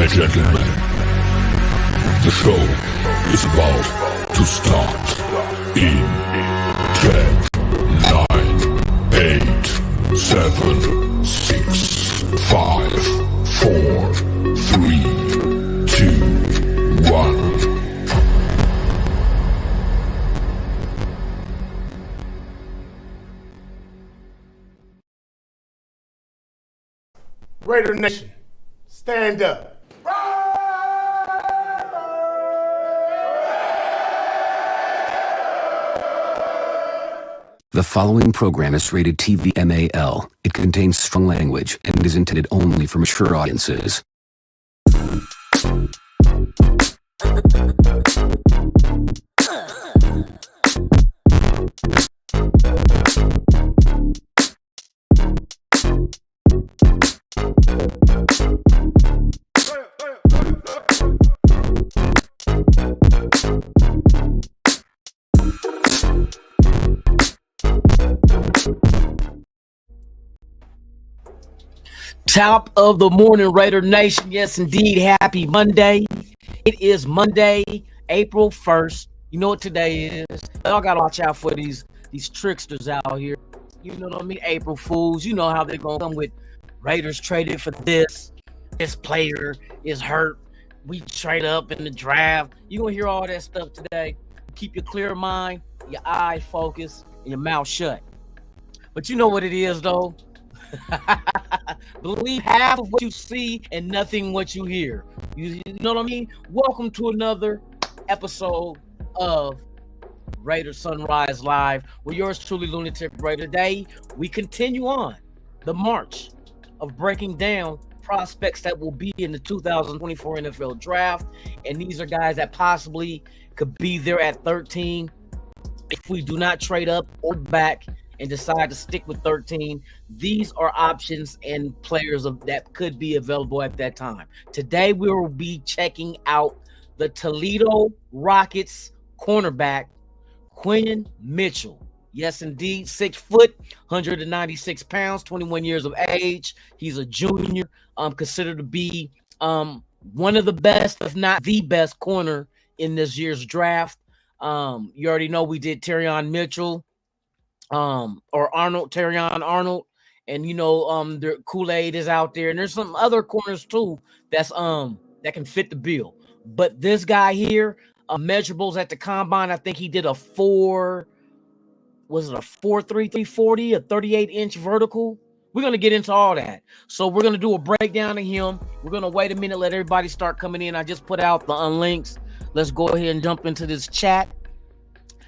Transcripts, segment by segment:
gentlemen, the show is about to start in 10, 9, 8, 7, 6, 5, 4, 3, 2, 1. Raider Nation, stand up. The following program is rated TV MAL. It contains strong language and is intended only for mature audiences. Top of the morning, Raider Nation. Yes, indeed. Happy Monday. It is Monday, April 1st. You know what today is. Y'all got to watch out for these tricksters out here. You know what I mean? April Fools. You know how they're going to come with Raiders traded for this. This player is hurt. We trade up in the draft. You're going to hear all that stuff today. Keep your clear mind, your eye focused, and your mouth shut. But you know what it is, though. Believe half of what you see and nothing what you hear. You know what I mean? Welcome to another episode of Raider Sunrise Live with yours truly, Lunatik Raider. Today, we continue on the march of breaking down prospects that will be in the 2024 NFL Draft. And these are guys that possibly could be there at 13 if we do not trade up or back and decide to stick with 13. These are options and players that could be available at that time. Today, we will be checking out the Toledo Rockets cornerback, Quinyon Mitchell. Yes, indeed, 6 foot, 196 pounds, 21 years of age. He's a junior, considered to be one of the best, if not the best corner in this year's draft. You already know we did Quinyon Mitchell, or Terrion Arnold, and you know the Kool-Aid is out there, and there's some other corners too that's that can fit the bill. But this guy here, measurables at the combine, I think he did a 4.3340, a 38-inch vertical. We're gonna get into all that, so we're gonna do a breakdown of him. We're gonna wait a minute, let everybody start coming in. I just put out the unlinks. Let's go ahead and jump into this chat.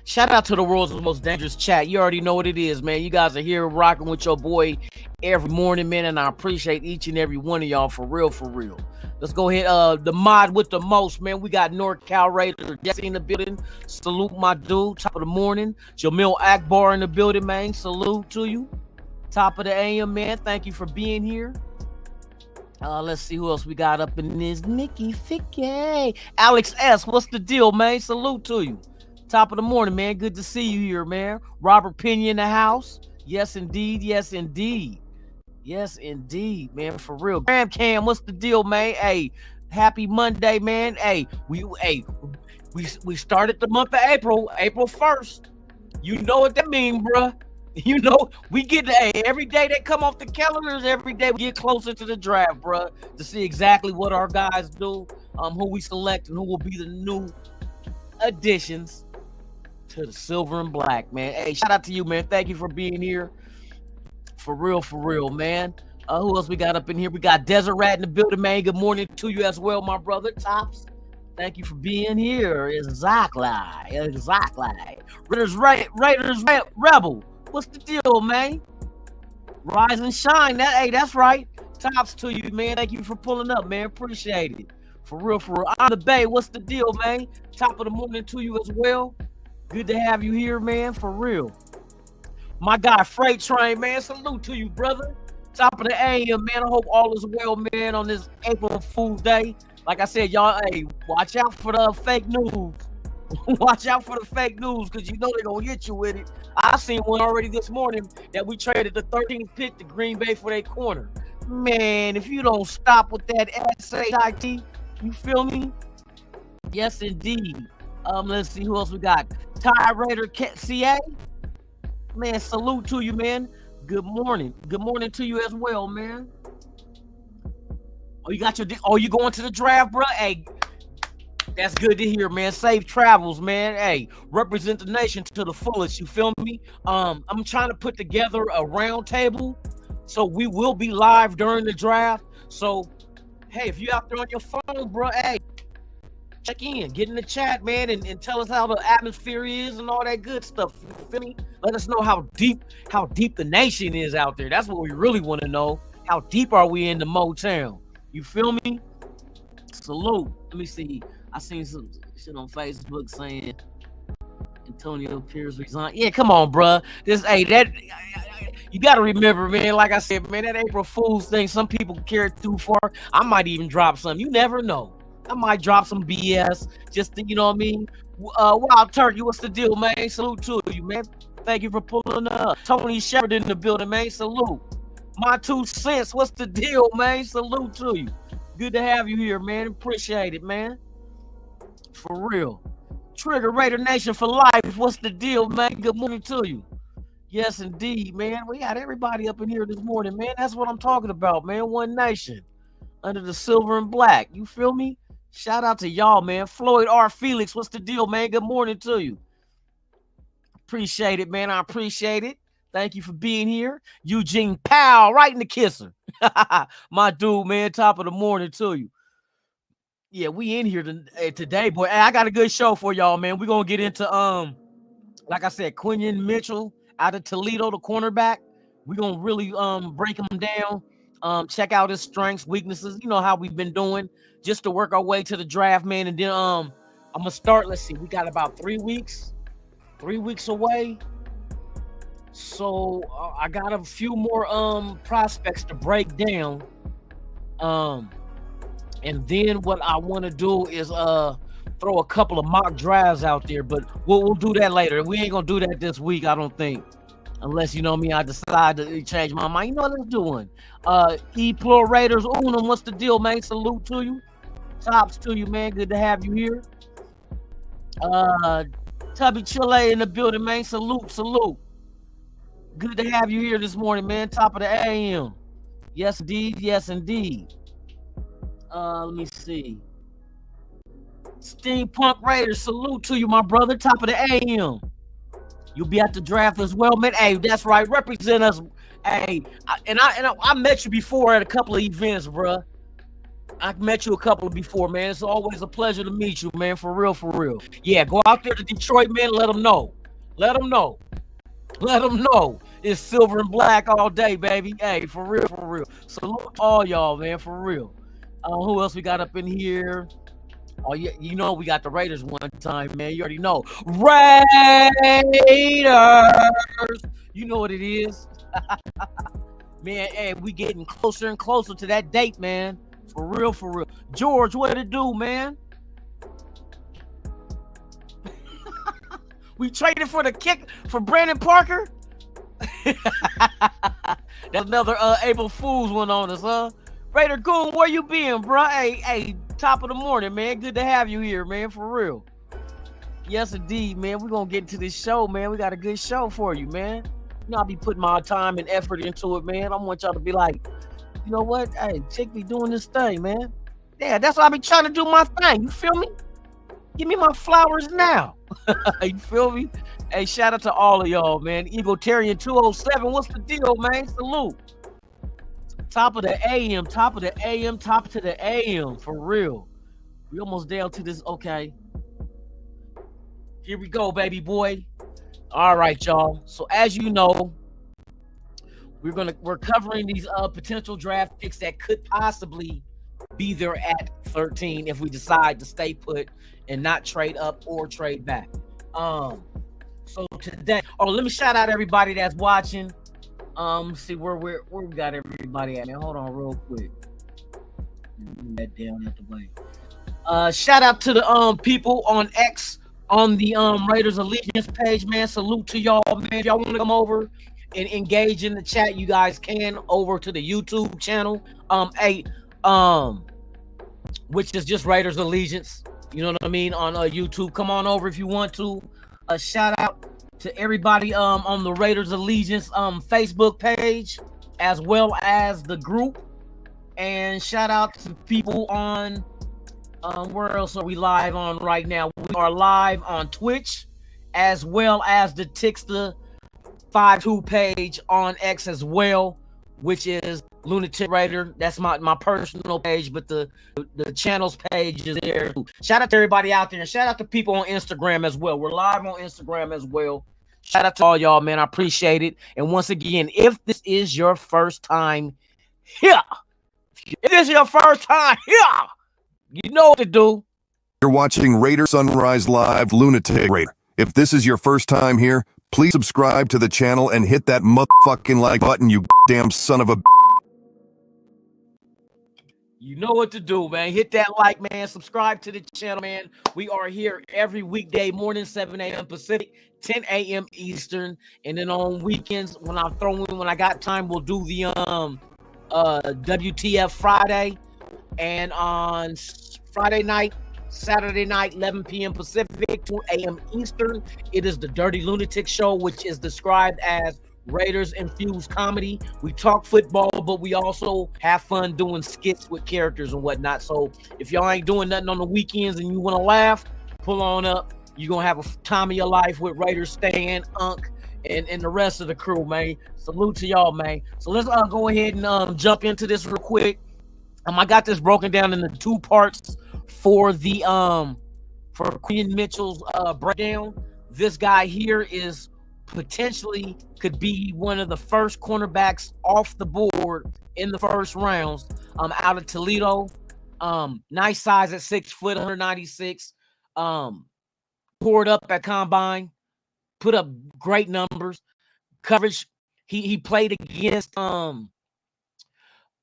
Shout out to the world's most dangerous chat. You already know what it is, man. You guys are here rocking with your boy every morning, man, and I appreciate each and every one of y'all for real, for real. Let's go ahead. The mod with the most, man. We got NorCal Raider Jesse in the building. Salute my dude. Top of the morning. Jamil Akbar in the building, man. Salute to you. Top of the AM, man. Thank you for being here. Let's see who else we got up in this. Nikki Fickey. Alex S. What's the deal, man? Salute to you. Top of the morning, man. Good to see you here, man. Robert Pena in the house. Yes, indeed. Yes, indeed. Yes, indeed, man. For real. Graham Cam, what's the deal, man? Hey, happy Monday, man. Hey, we started the month of April 1st. You know what that means, bruh. You know, we get every day that come off the calendars, every day we get closer to the draft, bruh, to see exactly what our guys do, who we select, and who will be the new additions to the silver and black, man. Hey, shout out to you, man. Thank you for being here. For real, man. Who else we got up in here? We got Desert Rat in the building, man. Good morning to you as well, my brother. Tops, thank you for being here. Exactly. Raiders Rebel. What's the deal, man? Rise and shine. That's right. Tops to you, man. Thank you for pulling up, man. Appreciate it. For real. I'm the Bay. What's the deal, man? Top of the morning to you as well. Good to have you here, man, for real. My guy, Freight Train, man, salute to you, brother. Top of the AM, man. I hope all is well, man, on this April Fool's Day. Like I said, y'all, hey, watch out for the fake news. Watch out for the fake news, because you know they're going to hit you with it. I seen one already this morning that we traded the 13th pick to Green Bay for their corner. Man, if you don't stop with that SAIT, you feel me? Yes, indeed. Let's see who else we got. Ty Raider CA. Man, salute to you, man. Good morning. Good morning to you as well, man. Oh, you got your you going to the draft, bro? Hey, that's good to hear, man. Safe travels, man. Hey, represent the nation to the fullest. You feel me? I'm trying to put together a round table, so we will be live during the draft. So, hey, if you out there on your phone, bro, hey, check in, get in the chat, man, and tell us how the atmosphere is and all that good stuff. You feel me? Let us know how deep the nation is out there. That's what we really want to know. How deep are we in the Motown? You feel me? Salute. Let me see. I seen some shit on Facebook saying Antonio Pierce resigned. Yeah, come on, bruh. You got to remember, man, like I said, man, that April Fool's thing, some people carry it too far. I might even drop some. You never know. I might drop some BS just to, you know what I mean? Wild Turkey, what's the deal, man? Salute to you, man. Thank you for pulling up. Tony Shepard in the building, man. Salute. My 2 cents, what's the deal, man? Salute to you. Good to have you here, man. Appreciate it, man. For real. Trigger Raider Nation for life. What's the deal, man? Good morning to you. Yes, indeed, man. We got everybody up in here this morning, man. That's what I'm talking about, man. One nation under the silver and black. You feel me? Shout out to y'all, man. Floyd R. Felix, what's the deal, man? Good morning to you. Appreciate it, man. I appreciate it. Thank you for being here. Eugene Powell, right in the kisser. My dude, man. Top of the morning to you. Yeah, we in here today, boy. Hey, I got a good show for y'all, man. We're gonna get into like I said, Quinyon Mitchell out of Toledo, the cornerback. We're gonna really break him down. Check out his strengths, weaknesses. You know how we've been doing, just to work our way to the draft, man. And then I'm gonna start. Let's see, we got about 3 weeks. 3 weeks away. So I got a few more prospects to break down. And then what I want to do is throw a couple of mock drafts out there, but we'll do that later. We ain't gonna do that this week, I don't think, unless, you know me, I decide to change my mind. You know, let's do one. E-Plur Raiders Unum, what's the deal, man? Salute to you. Tops to you, man. Good to have you here. Tubby Chile in the building, man. Salute. Good to have you here this morning, man. Top of the AM. Yes, indeed. Let me see. Steampunk Raiders, salute to you, my brother. Top of the AM. You'll be at the draft as well, man. Hey, that's right. Represent us. Hey, I met you before at a couple of events, bruh. I met you a couple of before, man. It's always a pleasure to meet you, man. For real. Yeah, go out there to Detroit, man. Let them know. It's silver and black all day, baby. Hey, for real. Salute all y'all, man. For real. Who else we got up in here? Oh, yeah, you know we got the Raiders one time, man. You already know. Raiders! You know what it is. Man, hey, we getting closer and closer to that date, man. For real. George, what it do, man? We traded for the kick for Brandon Parker? That's another April Fool's one on us, huh? Raider Goon, where you been, bro? Hey, top of the morning, man. Good to have you here, man, for real. Yes, indeed, man. We're going to get into this show, man. We got a good show for you, man. You know, I'll be putting my time and effort into it, man. I want y'all to be like, you know what? Hey, Chick be doing this thing, man. Yeah, that's why I be trying to do my thing. You feel me? Give me my flowers now. You feel me? Hey, shout out to all of y'all, man. Egotarian 207, what's the deal, man? Salute. Top of the AM, top to the AM, for real. We almost down to this, okay. Here we go, baby boy. All right, y'all. So as you know, we're covering these potential draft picks that could possibly be there at 13 if we decide to stay put and not trade up or trade back. So today, let me shout out everybody that's watching. See where we got everybody at, man. Hold on real quick. Move that down out the way. Shout out to the people on X on the Raiders Allegiance page, man. Salute to y'all, man. If y'all want to come over and engage in the chat, you guys can over to the YouTube channel. Which is just Raiders Allegiance. You know what I mean? On YouTube. Come on over if you want to. A shout out to everybody on the Raiders Allegiance Facebook page, as well as the group. And shout out to people on where else are we live on right now? We are live on Twitch, as well as the Tixter 52 page on X as well, which is Lunatic Raider. That's my personal page, but the channel's page is there. Shout out to everybody out there, and shout out to people on Instagram as well. We're live on Instagram as well. Shout out to all y'all, man. I appreciate it. And once again, if this is your first time here, if this is your first time here, you know what to do. You're watching Raider Sunrise Live Lunatic Raider. If this is your first time here, please subscribe to the channel and hit that motherfucking like button, you damn son of a... You know what to do, man. Hit that like, man. Subscribe to the channel, man. We are here every weekday morning, 7 a.m. Pacific, 10 a.m. Eastern. And then on weekends, when I got time, we'll do the WTF Friday. And on Friday night, Saturday night, 11 p.m. Pacific, 2 a.m. Eastern, it is the Dirty Lunatic Show, which is described as Raiders infused comedy. We talk football, but we also have fun doing skits with characters and whatnot. So if y'all ain't doing nothing on the weekends and you want to laugh, pull on up. You're going to have a time of your life with Raiders Stan, Unk, and the rest of the crew, man. Salute to y'all, man. So let's go ahead and jump into this real quick. I got this broken down into 2 parts for the for Quinyon Mitchell's breakdown. This guy here is potentially could be one of the first cornerbacks off the board in the first rounds out of Toledo. Nice size at 6 foot, 196. Poured up at combine, put up great numbers. Coverage. He played against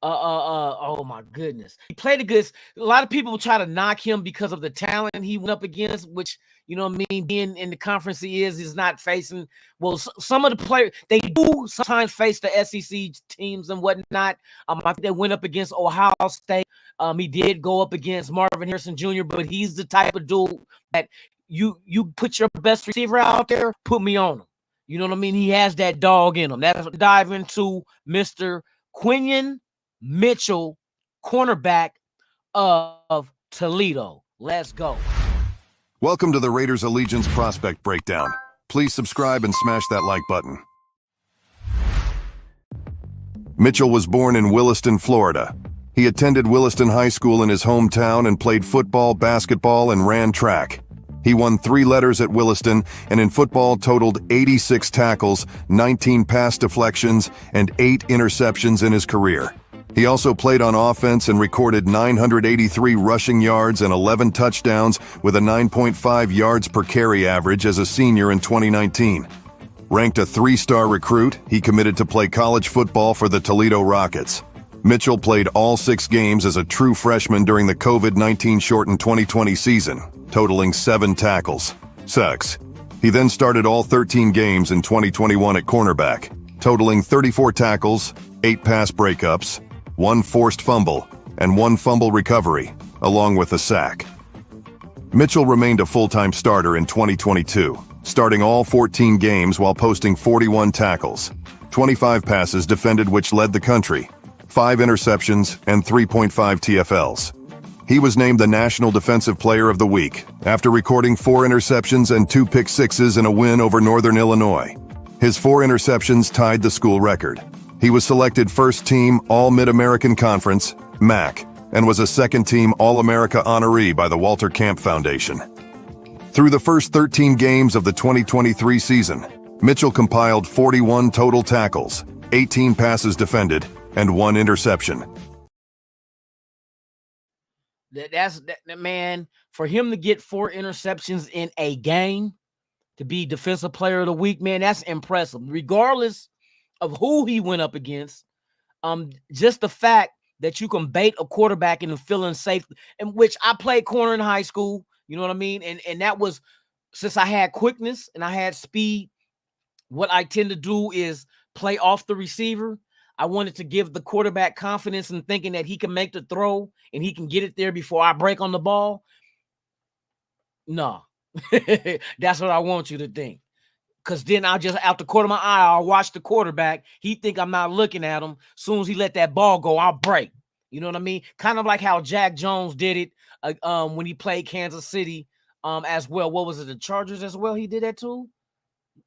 oh my goodness, he played against a lot of people try to knock him because of the talent he went up against, which, you know what I mean, being in the conference he is not facing, well, some of the players, they do sometimes face the SEC teams and whatnot. I think they went up against Ohio State. He did go up against Marvin Harrison Jr., but he's the type of dude that you put your best receiver out there, put me on him. You know what I mean? He has that dog in him. That's dive into Mr. Quinyon Mitchell, cornerback of Toledo. Let's go. Welcome to the Raiders Allegiance Prospect Breakdown. Please subscribe and smash that like button. Mitchell was born in Williston, Florida. He attended Williston High School in his hometown and played football, basketball, and ran track. He won 3 letters at Williston and in football totaled 86 tackles, 19 pass deflections, and 8 interceptions in his career. He also played on offense and recorded 983 rushing yards and 11 touchdowns with a 9.5 yards per carry average as a senior in 2019. Ranked a 3-star recruit, he committed to play college football for the Toledo Rockets. Mitchell played all 6 games as a true freshman during the COVID-19 shortened 2020 season, totaling 7 tackles. Sacks. He then started all 13 games in 2021 at cornerback, totaling 34 tackles, 8 pass breakups, 1 forced fumble, and 1 fumble recovery, along with a sack. Mitchell remained a full-time starter in 2022, starting all 14 games while posting 41 tackles, 25 passes defended which led the country, 5 interceptions, and 3.5 TFLs. He was named the National Defensive Player of the Week after recording 4 interceptions and 2 pick sixes in a win over Northern Illinois. His 4 interceptions tied the school record. He was selected first-team All-Mid-American Conference, MAC, and was a second-team All-America honoree by the Walter Camp Foundation. Through the first 13 games of the 2023 season, Mitchell compiled 41 total tackles, 18 passes defended, and 1 interception. That's man, for him to get 4 interceptions in a game, to be Defensive Player of the Week, man, that's impressive. Regardless of who he went up against, just the fact that you can bait a quarterback into feeling safe, in which I played corner in high school, you know what I mean? And that was, since I had quickness and I had speed, what I tend to do is play off the receiver. I wanted to give the quarterback confidence in thinking that he can make the throw and he can get it there before I break on the ball. No, that's what I want you to think. Because then I'll just, out the corner of my eye, I'll watch the quarterback. He think I'm not looking at him. As soon as he let that ball go, I'll break. You know what I mean? Kind of like how Jack Jones did it when he played Kansas City as well. What was it? The Chargers as well? He did that too?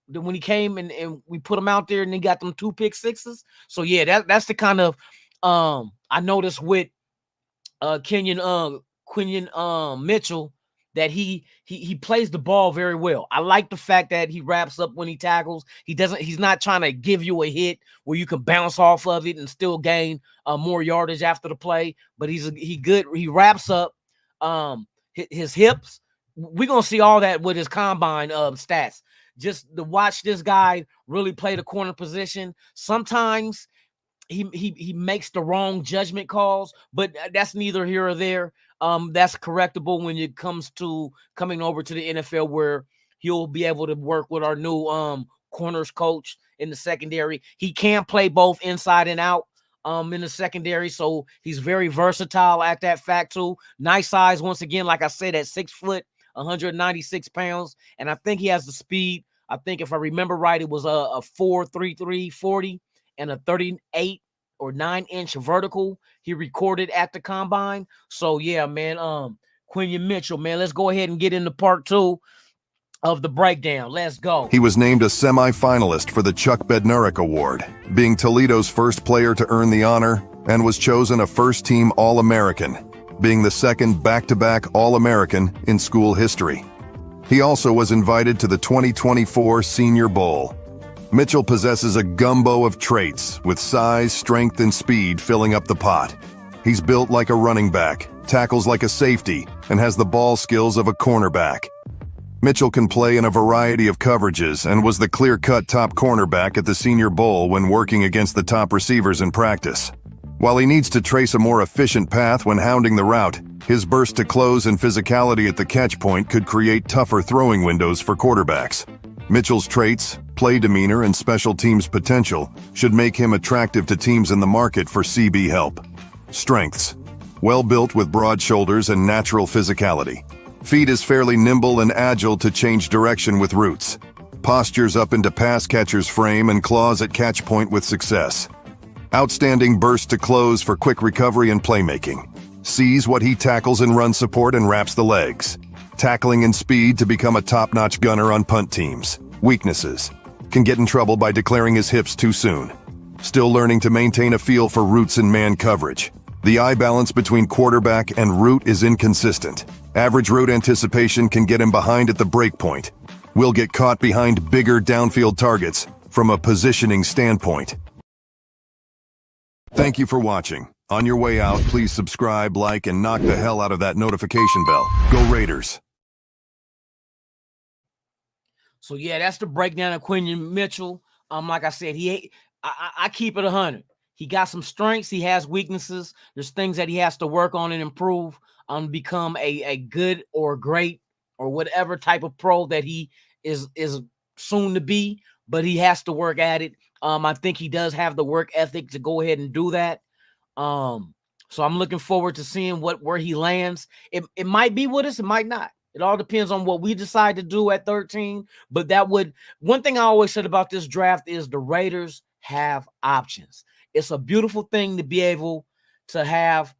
When he came and we put him out there and he got them 2 pick sixes. So yeah, that's the kind of I noticed with Quinyon Mitchell, that he plays the ball very well. I like the fact that he wraps up when he tackles. He's not trying to give you a hit where you can bounce off of it and still gain more yardage after the play, but he wraps up his hips. We're gonna see all that with his combine stats. Just to watch this guy really play the corner position. Sometimes he makes the wrong judgment calls, but that's neither here or there. That's correctable when it comes to coming over to the NFL, where he'll be able to work with our new corners coach in the secondary. He can play both inside and out in the secondary, so he's very versatile at that fact too. Nice size, once again, like I said, at 6 foot, 196 pounds, and I think he has the speed. I think if I remember right, it was a 4.33 40 and a 38 or 9-inch vertical he recorded at the combine. So yeah, man, Quinyon Mitchell, man, let's go ahead and get into part 2 of the breakdown. Let's go. He was named a semi-finalist for the Chuck Bednarik Award, being Toledo's first player to earn the honor, and was chosen a first-team All-American, being the second back-to-back All-American in school history. He also was invited to the 2024 Senior Bowl. Mitchell possesses a gumbo of traits, with size, strength, and speed filling up the pot. He's built like a running back, tackles like a safety, and has the ball skills of a cornerback. Mitchell can play in a variety of coverages and was the clear-cut top cornerback at the Senior Bowl when working against the top receivers in practice. While he needs to trace a more efficient path when hounding the route, his burst to close and physicality at the catch point could create tougher throwing windows for quarterbacks. Mitchell's traits, play demeanor, and special teams potential should make him attractive to teams in the market for CB help. Strengths: well built with broad shoulders and natural physicality. Feet is fairly nimble and agile to change direction with routes. Postures up into pass catcher's frame and claws at catch point with success. Outstanding burst to close for quick recovery and playmaking. Sees what he tackles in run support and wraps the legs. Tackling and speed to become a top-notch gunner on punt teams. Weaknesses: can get in trouble by declaring his hips too soon. Still learning to maintain a feel for routes and man coverage. The eye balance between quarterback and route is inconsistent. Average route anticipation can get him behind at the break point. Will get caught behind bigger downfield targets from a positioning standpoint. Thank you for watching. On your way out, please subscribe, like, and knock the hell out of that notification bell. Go Raiders! So yeah, that's the breakdown of Quinyon Mitchell. Like I said, I keep it 100. He got some strengths. He has weaknesses. There's things that he has to work on and improve become a good or great or whatever type of pro that he is soon to be. But he has to work at it. I think he does have the work ethic to go ahead and do that. So I'm looking forward to seeing where he lands. It might be with us, it might not. It all depends on what we decide to do at 13. But one thing I always said about this draft is the Raiders have options. It's a beautiful thing to be able to have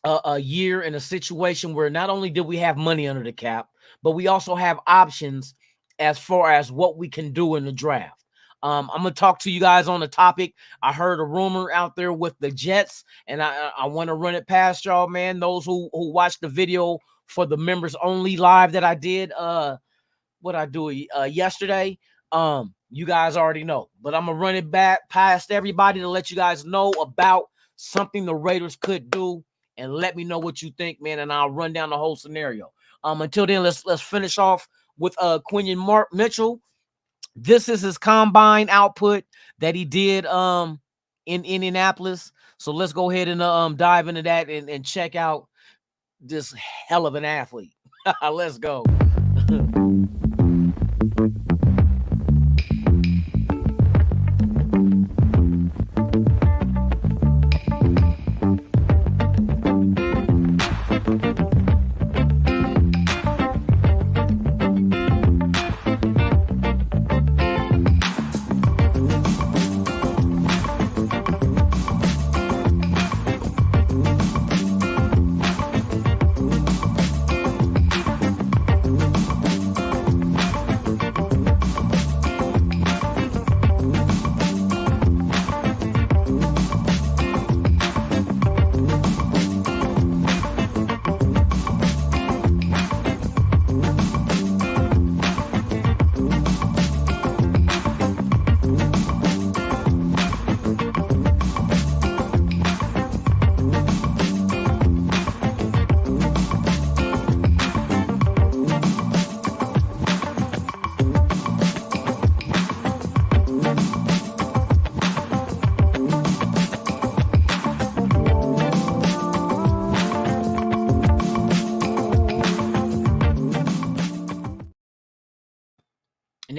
a year in a situation where not only do we have money under the cap, but we also have options as far as what we can do in the draft. I'm going to talk to you guys on the topic. I heard a rumor out there with the Jets, and I want to run it past y'all, man. Those who watched the video for the members only live that I did, yesterday, you guys already know. But I'm going to run it back past everybody to let you guys know about something the Raiders could do, and let me know what you think, man, and I'll run down the whole scenario. Until then, let's finish off with Quinyon Mitchell. This is his combine output that he did in Indianapolis. So let's go ahead and dive into that and check out this hell of an athlete. Let's go.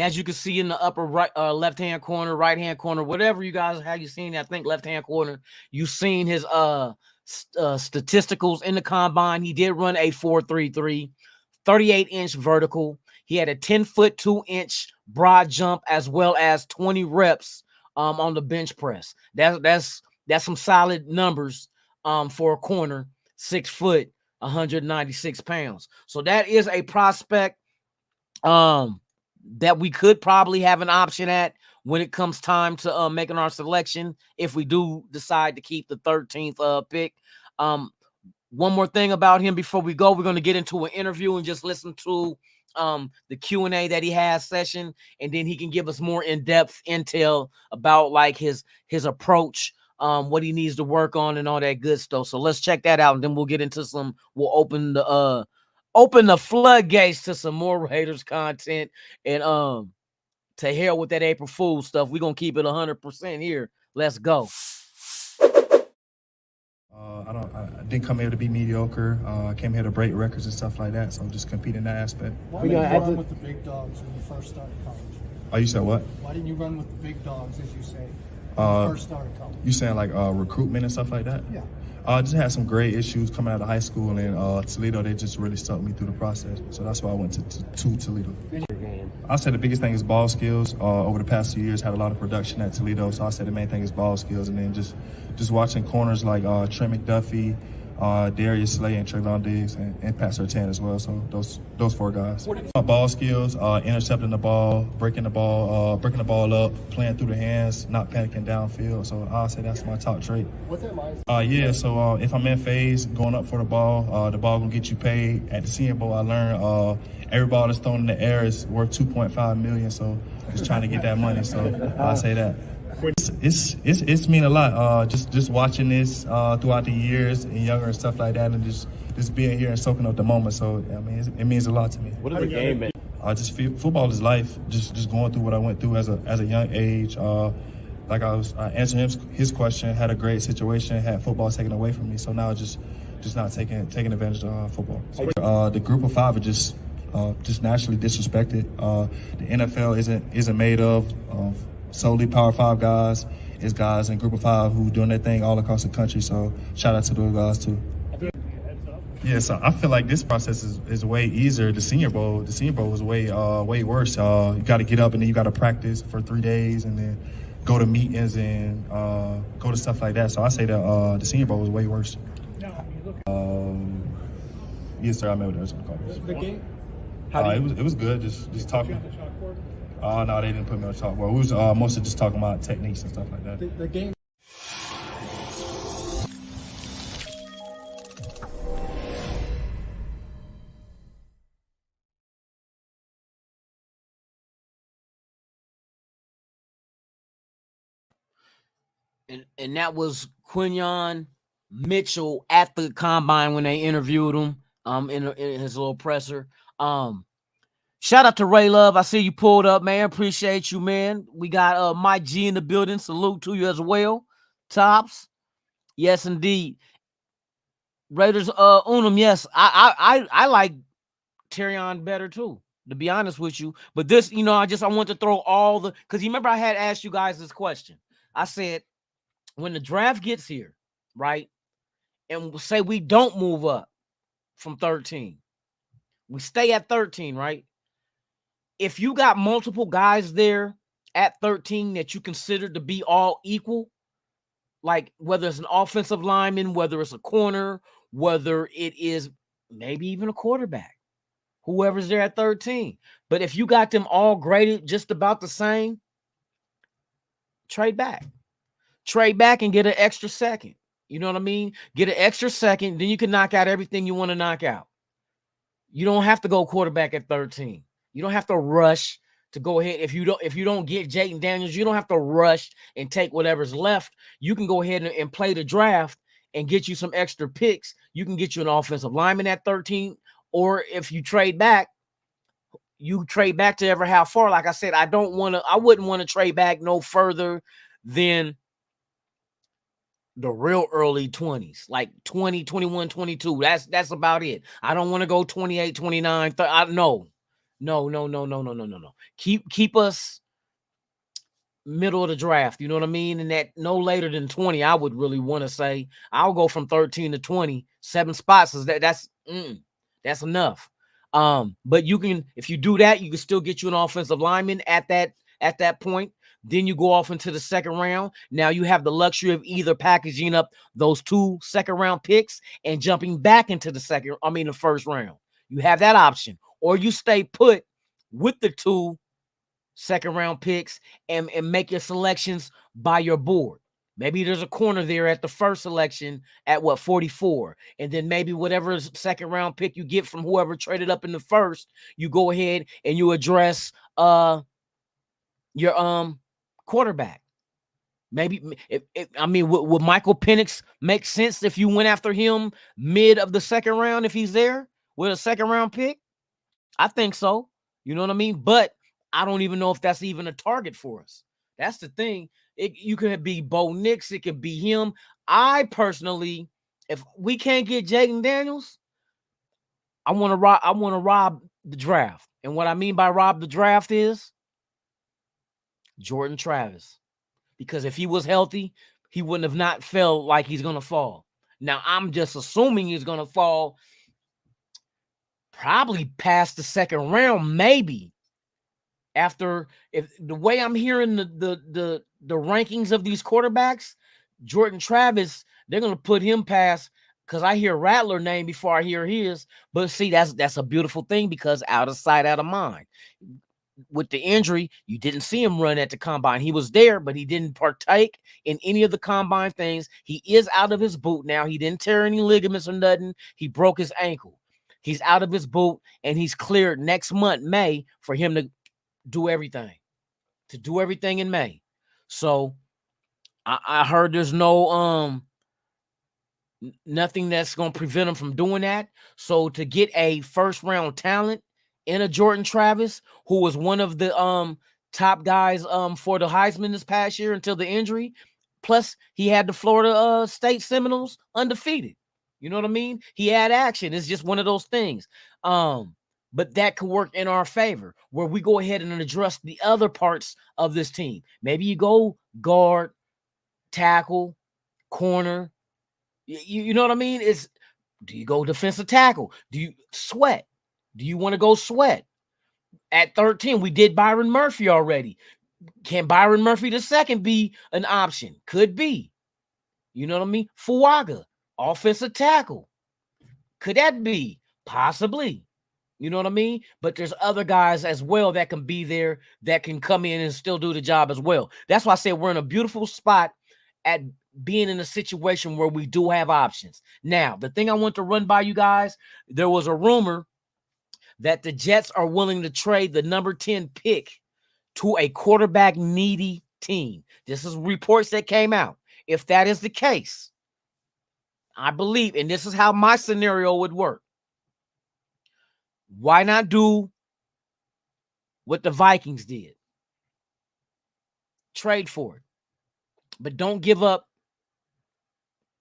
as you can see in the upper right, left-hand corner, right-hand corner, whatever you guys have you seen, I think left-hand corner, you've seen his statisticals in the combine. He did run a 4.33, 38-inch vertical. He had a 10-foot 2-inch broad jump as well as 20 reps on the bench press. That's some solid numbers for a corner, 6 foot, 196 pounds. So that is a prospect that we could probably have an option at when it comes time to making our selection if we do decide to keep the 13th pick. One more thing about him before we go, we're going to get into an interview and just listen to the Q&A that he has session, and then he can give us more in-depth intel about like his approach, what he needs to work on and all that good stuff. So let's check that out, and then we'll get into we'll open the floodgates to some more Raiders content, and to hell with that April Fool's stuff. We're gonna keep it 100% here. Let's go. I didn't come here to be mediocre. I came here to break records and stuff like that, so just compete in that aspect. Why didn't you run with the big dogs when you first started college? Oh, you said what? Why didn't you run with the big dogs, as you say, when you first started college? You saying like recruitment and stuff like that? Yeah. I just had some great issues coming out of high school, and Toledo, they just really stuck me through the process. So that's why I went to Toledo. I said the biggest thing is ball skills. Over the past 2 years, had a lot of production at Toledo, so I said the main thing is ball skills, and then just watching corners like Trent McDuffie, Darius Slay, and Trayvon Diggs, and Pat Surtain as well. So those 4 guys. Ball skills, intercepting the ball, breaking the ball up, playing through the hands, not panicking downfield. So I'll say that's my top trait. What's that mindset? Yeah. So if I'm in phase, going up for the ball gonna get you paid. At the Senior Bowl, I learned every ball that's thrown in the air is worth $2.5 million. So just trying to get that money. So I'll say that. It's mean a lot. Just watching this throughout the years and younger and stuff like that, and just being here and soaking up the moment. So I mean, it means a lot to me. What is the game been? I just feel football is life. Just going through what I went through as a young age. Like I answering his question, had a great situation, had football taken away from me. So now just not taking advantage of football. The group of 5 are just naturally disrespected. The NFL isn't made of solely Power 5 guys. It's guys in Group of 5 who doing their thing all across the country. So shout out to those guys too. Yeah, so I feel like this process is way easier. The Senior Bowl was way worse. You got to get up and then you got to practice for 3 days and then go to meetings and go to stuff like that. So I say that the Senior Bowl was way worse. Yes, sir. I remember those calls. The game? It was good. Just talking. No, they didn't put me on chalkboard. We was mostly just talking about techniques and stuff like that. The game. And that was Quinyon Mitchell at the combine when they interviewed him in his little presser. Shout out to Ray Love. I see you pulled up, man. Appreciate you, man. We got Mike G in the building. Salute to you as well. Tops. Yes, indeed. Raiders Unum, yes. I like Terrion better too, to be honest with you. But this, I want to throw all the, because you remember I had asked you guys this question. I said, when the draft gets here, right, and say we don't move up from 13, we stay at 13, right? If you got multiple guys there at 13 that you consider to be all equal, like whether it's an offensive lineman, whether it's a corner, whether it is maybe even a quarterback, whoever's there at 13. But if you got them all graded just about the same, trade back. Trade back and get an extra second. You know what I mean? Get an extra second, then you can knock out everything you want to knock out. You don't have to go quarterback at 13. You don't have to rush to go ahead. If you don't get Jayden Daniels, you don't have to rush and take whatever's left. You can go ahead and play the draft and get you some extra picks. You can get you an offensive lineman at 13, or if you trade back, you trade back to ever how far. Like I said, I wouldn't want to trade back no further than the real early 20s, like 20, 21, 22. That's about it. I don't want to go 28, 29, 30. No. Keep us middle of the draft. You know what I mean? And that no later than 20, I would really want to say. I'll go from 13 to 20. 7 spots is that's enough. But you can, if you do that, you can still get you an offensive lineman at that point. Then you go off into the second round. Now you have the luxury of either packaging up those 2 second-round picks and jumping back into the first round. You have that option. Or you stay put with the 2 second-round picks and make your selections by your board. Maybe there's a corner there at the first selection at 44. And then maybe whatever second-round pick you get from whoever traded up in the first, you go ahead and you address your quarterback. Maybe would Michael Penix make sense if you went after him mid of the second round if he's there with a second round pick? I think so. You know what I mean? But I don't even know if that's even a target for us. That's the thing. You could be Bo Nix. It could be him. I personally, if we can't get Jaden Daniels, I want to rob the draft. And what I mean by rob the draft is Jordan Travis. Because if he was healthy, he wouldn't have not felt like he's going to fall. Now, I'm just assuming he's going to fall probably past the second round, maybe. After, if the way I'm hearing the rankings of these quarterbacks, Jordan Travis, they're going to put him past, because I hear Rattler name before I hear his. But see, that's a beautiful thing, because out of sight, out of mind. With the injury, you didn't see him run at the combine. He was there, but he didn't partake in any of the combine things. He is out of his boot now. He didn't tear any ligaments or nothing. He broke his ankle. He's out of his boot, and he's cleared next month, May, for him to do everything. To do everything in May. So I heard there's nothing that's going to prevent him from doing that. So to get a first round talent in a Jordan Travis, who was one of the top guys for the Heisman this past year until the injury. Plus, he had the Florida State Seminoles undefeated. You know what I mean? He had action. It's just one of those things. But that could work in our favor, where we go ahead and address the other parts of this team. Maybe you go guard, tackle, corner. You know what I mean? Do you go defensive tackle? Do you sweat? Do you want to go sweat? At 13, we did Byron Murphy already. Can Byron Murphy II be an option? Could be. You know what I mean? Fuaga, offensive tackle. Could that be? Possibly. You know what I mean? But there's other guys as well that can be there, that can come in and still do the job as well. That's why I say we're in a beautiful spot at being in a situation where we do have options. Now, the thing I want to run by you guys, there was a rumor that the Jets are willing to trade the number 10 pick to a quarterback needy team. This is reports that came out. If that is the case, I believe, and this is how my scenario would work. Why not do what the Vikings did? Trade for it. But don't give up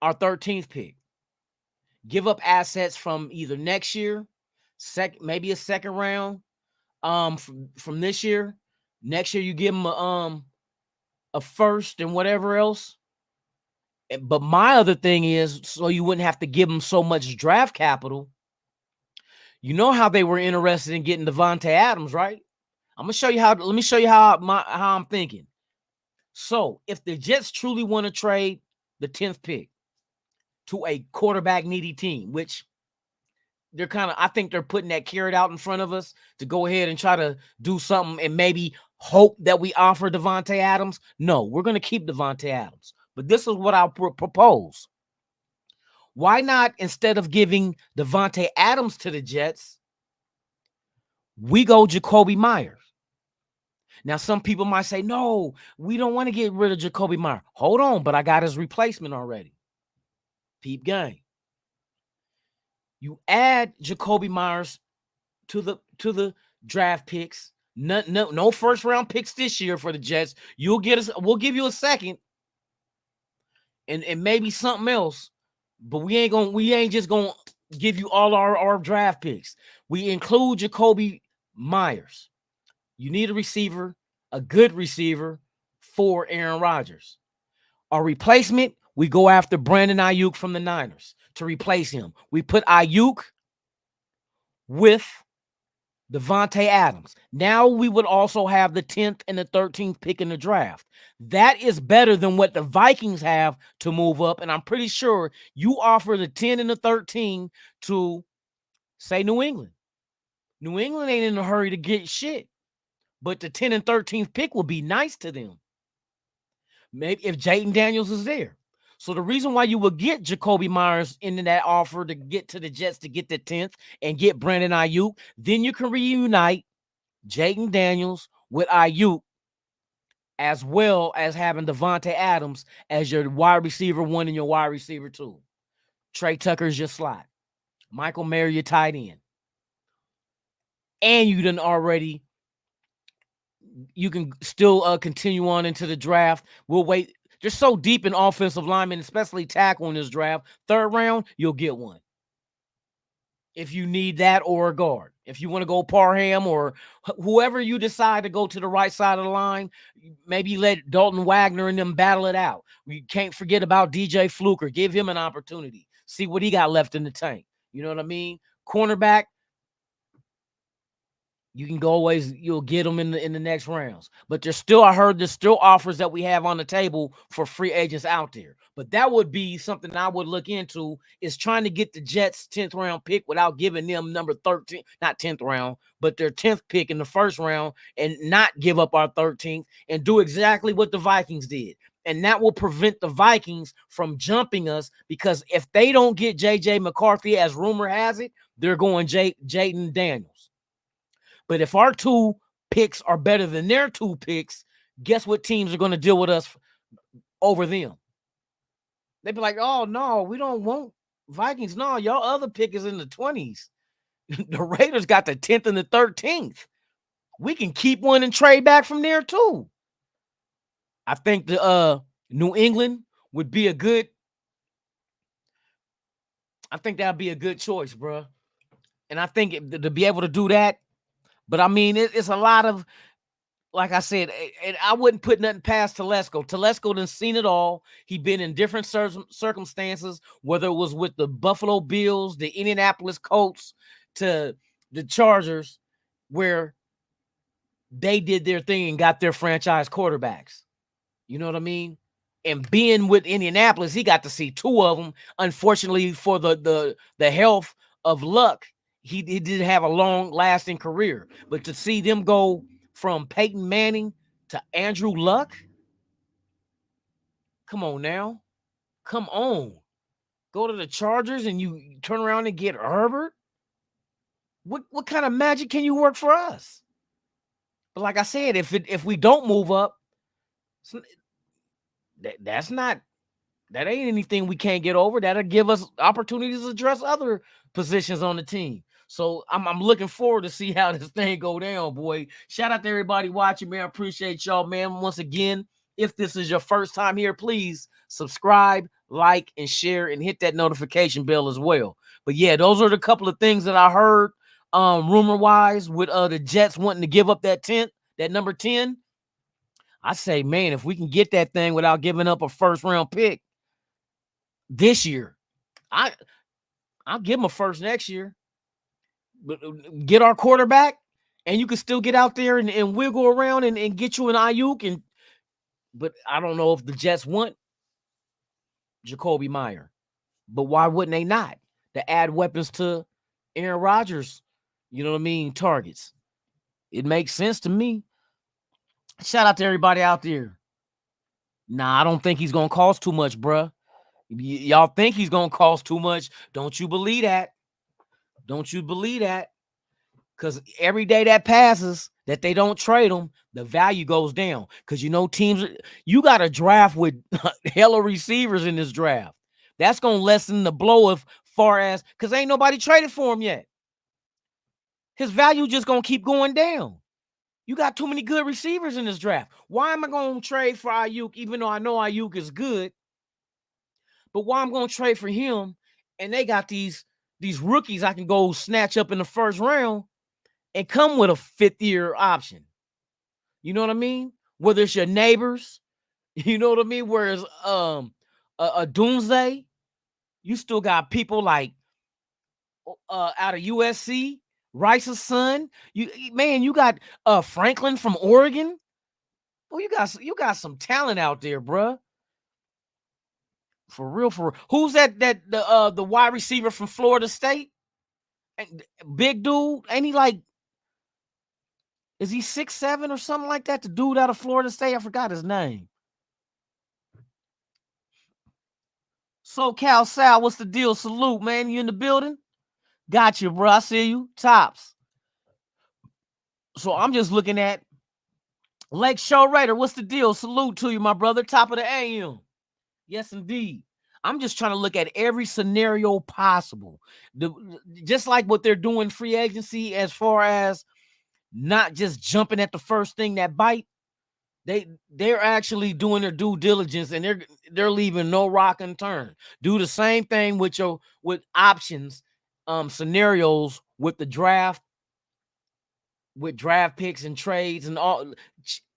our 13th pick. Give up assets from either next year, maybe a second round from this year. Next year you give them a first and whatever else. But my other thing is, so you wouldn't have to give them so much draft capital. You know how they were interested in getting Devontae Adams, right? I'm gonna show you how. Let me show you how I'm thinking. So if the Jets truly want to trade the 10th pick to a quarterback needy team, which they're I think they're putting that carrot out in front of us to go ahead and try to do something and maybe hope that we offer Devontae Adams. No, we're going to keep Devontae Adams. But this is what I'll propose. Why not, instead of giving Devontae Adams to the Jets, we go Jacoby Myers? Now, some people might say, no, we don't want to get rid of Jacoby Myers. Hold on, but I got his replacement already. Peep game. You add Jacoby Myers to the draft picks. No first round picks this year for the Jets. We'll give you a second, and maybe something else. But we ain't just gonna give you all our draft picks. We include Jacoby Myers. You need a receiver, a good receiver for Aaron Rodgers. Our replacement, we go after Brandon Ayuk from the Niners to replace him. We put Ayuk with Devontae Adams. Now we would also have the 10th and the 13th pick in the draft. That is better than what the Vikings have to move up. And I'm pretty sure you offer the 10 and the 13 to, say, New England. New England ain't in a hurry to get shit. But the 10 and 13th pick will be nice to them. Maybe if Jayden Daniels is there. So the reason why you would get Jacoby Myers into that offer to get to the Jets to get the 10th and get Brandon Ayuk, then you can reunite Jayden Daniels with Ayuk, as well as having Devontae Adams as your wide receiver 1 and your wide receiver 2. Trey Tucker's your slot. Michael Mayer, your tight end. And you done already, you can still continue on into the draft. We'll wait. They're so deep in offensive linemen, especially tackle in this draft. 3rd round, you'll get one. If you need that, or a guard. If you want to go Parham or whoever you decide to go to the right side of the line, maybe let Dalton Wagner and them battle it out. We can't forget about DJ Fluker. Give him an opportunity. See what he got left in the tank. You know what I mean? Cornerback, you can go always, you'll get them in the next rounds. But there's still, I heard there's still offers that we have on the table for free agents out there. But that would be something I would look into, is trying to get the Jets 10th round pick without giving them number 13, not 10th round, but their 10th pick in the 1st round, and not give up our 13th and do exactly what the Vikings did. And that will prevent the Vikings from jumping us, because if they don't get J.J. McCarthy, as rumor has it, they're going Jayden Daniels. But if our 2 picks are better than their 2 picks, guess what teams are going to deal with us over them? They'd be like, oh, no, we don't want Vikings. No, y'all other pick is in the 20s. The Raiders got the 10th and the 13th. We can keep one and trade back from there too. I think the New England would be a good, I think that'd be a good choice, bro. And I think to be able to do that, but I mean, it's a lot of, like I said, and I wouldn't put nothing past Telesco. Telesco done seen it all. He been in different circumstances, whether it was with the Buffalo Bills, the Indianapolis Colts, to the Chargers, where they did their thing and got their franchise quarterbacks. You know what I mean? And being with Indianapolis, he got to see 2 of them. Unfortunately, for the health of Luck, he didn't have a long-lasting career. But to see them go from Peyton Manning to Andrew Luck, come on now. Come on. Go to the Chargers and you turn around and get Herbert? What kind of magic can you work for us? But like I said, if we don't move up, that ain't anything we can't get over. That'll give us opportunities to address other positions on the team. So I'm looking forward to see how this thing go down, boy. Shout out to everybody watching, man. I appreciate y'all, man. Once again, if this is your first time here, please subscribe, like, and share, and hit that notification bell as well. But yeah, those are the couple of things that I heard rumor-wise, with the Jets wanting to give up that number 10. I say, man, if we can get that thing without giving up a 1st-round pick this year, I'll give him a 1st next year. But get our quarterback, and you can still get out there and wiggle around and get you an Ayuk. But I don't know if the Jets want Jacoby Meyer. But why wouldn't they not? To add weapons to Aaron Rodgers, you know what I mean, targets. It makes sense to me. Shout out to everybody out there. Nah, I don't think he's going to cost too much, bruh. Y'all think he's going to cost too much. Don't you believe that. Don't you believe that. Because every day that passes that they don't trade him, the value goes down. Because, you know, teams, you got a draft with hella receivers in this draft. That's going to lessen the blow as far as, because ain't nobody traded for him yet. His value just going to keep going down. You got too many good receivers in this draft. Why am I going to trade for Ayuk, even though I know Ayuk is good? But why I'm going to trade for him, and they got these rookies I can go snatch up in the 1st round, and come with a 5th-year option. You know what I mean? Whether it's your neighbors, you know what I mean? Whereas a Doomsday, you still got people like out of USC, Rice's son. You got Franklin from Oregon. Well, you got some talent out there, bruh. For real, for real. Who's the wide receiver from Florida State? Big dude. Ain't he like, is he 6'7" or something like that? The dude out of Florida State, I forgot his name. SoCal Sal, what's the deal? Salute, man. You in the building? Got you, bro. I see you. Tops. So I'm just looking at Lake Show Raider. What's the deal? Salute to you, my brother. Top of the AM. Yes, indeed. I'm just trying to look at every scenario possible. Just like what they're doing free agency, as far as not just jumping at the first thing that bite. They're actually doing their due diligence, and they're leaving no rock unturned. Do the same thing with options, scenarios with the draft, with draft picks and trades and all.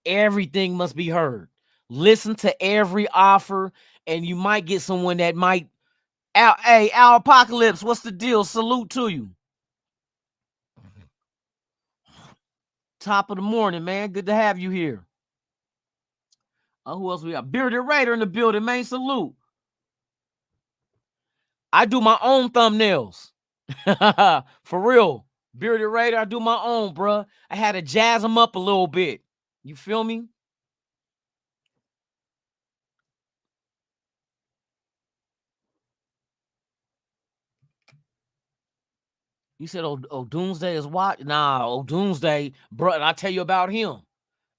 Everything must be heard. Listen to every offer, and you might get someone that might. Hey, Al Apocalypse, what's the deal? Salute to you. Top of the morning, man. Good to have you here. Who else we got? Bearded Raider in the building, man. Salute. I do my own thumbnails. For real. Bearded Raider, I do my own, bruh. I had to jazz them up a little bit. You feel me? You said, oh, Doomsday is what? Nah, Doomsday, bro. And I tell you about him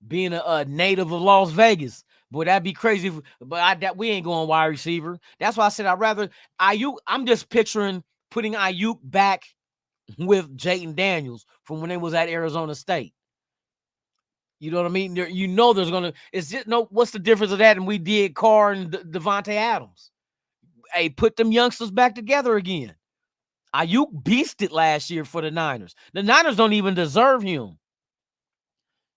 being a native of Las Vegas. Boy, that'd be crazy. We ain't going wide receiver. That's why I said I'd rather Ayuk. I'm just picturing putting Ayuk back with Jayden Daniels from when they was at Arizona State. You know what I mean? There's gonna. It's just what's the difference of that? And we did Carr and Devontae Adams. Hey, put them youngsters back together again. Ayuk beasted last year for the Niners. The Niners don't even deserve him.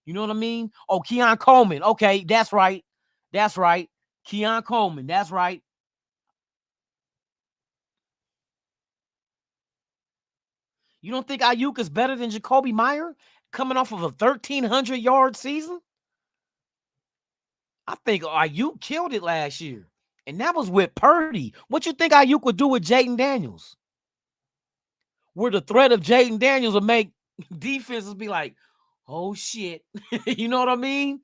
You know what I mean? Oh, Keon Coleman. Okay, that's right. That's right. Keon Coleman. That's right. You don't think Ayuk is better than Jacoby Meyer coming off of a 1,300-yard season? I think Ayuk killed it last year. And that was with Purdy. What you think Ayuk would do with Jayden Daniels? Where the threat of Jayden Daniels will make defenses be like, oh shit. You know what I mean?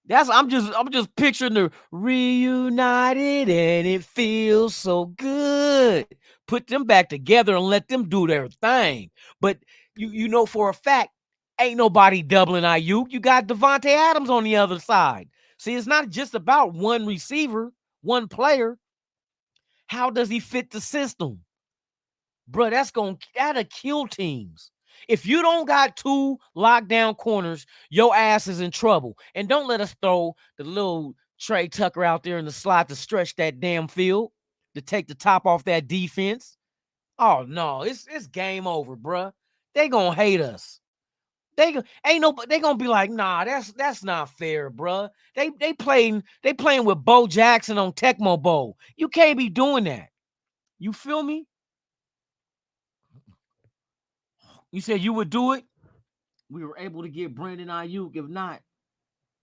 I'm just picturing the reunited and it feels so good. Put them back together and let them do their thing. But you know for a fact, ain't nobody doubling Ayuk. You got Devontae Adams on the other side. See, it's not just about one receiver, one player. How does he fit the system? Bro, that'll kill teams. If you don't got 2 lockdown corners, your ass is in trouble. And don't let us throw the little Trey Tucker out there in the slot to stretch that damn field, to take the top off that defense. Oh no, it's game over, bruh. They gonna hate us. They gonna be like, nah, that's not fair, bruh. They playing with Bo Jackson on Tecmo Bowl. You can't be doing that. You feel me? You said you would do it? We were able to get Brandon Ayuk. If not,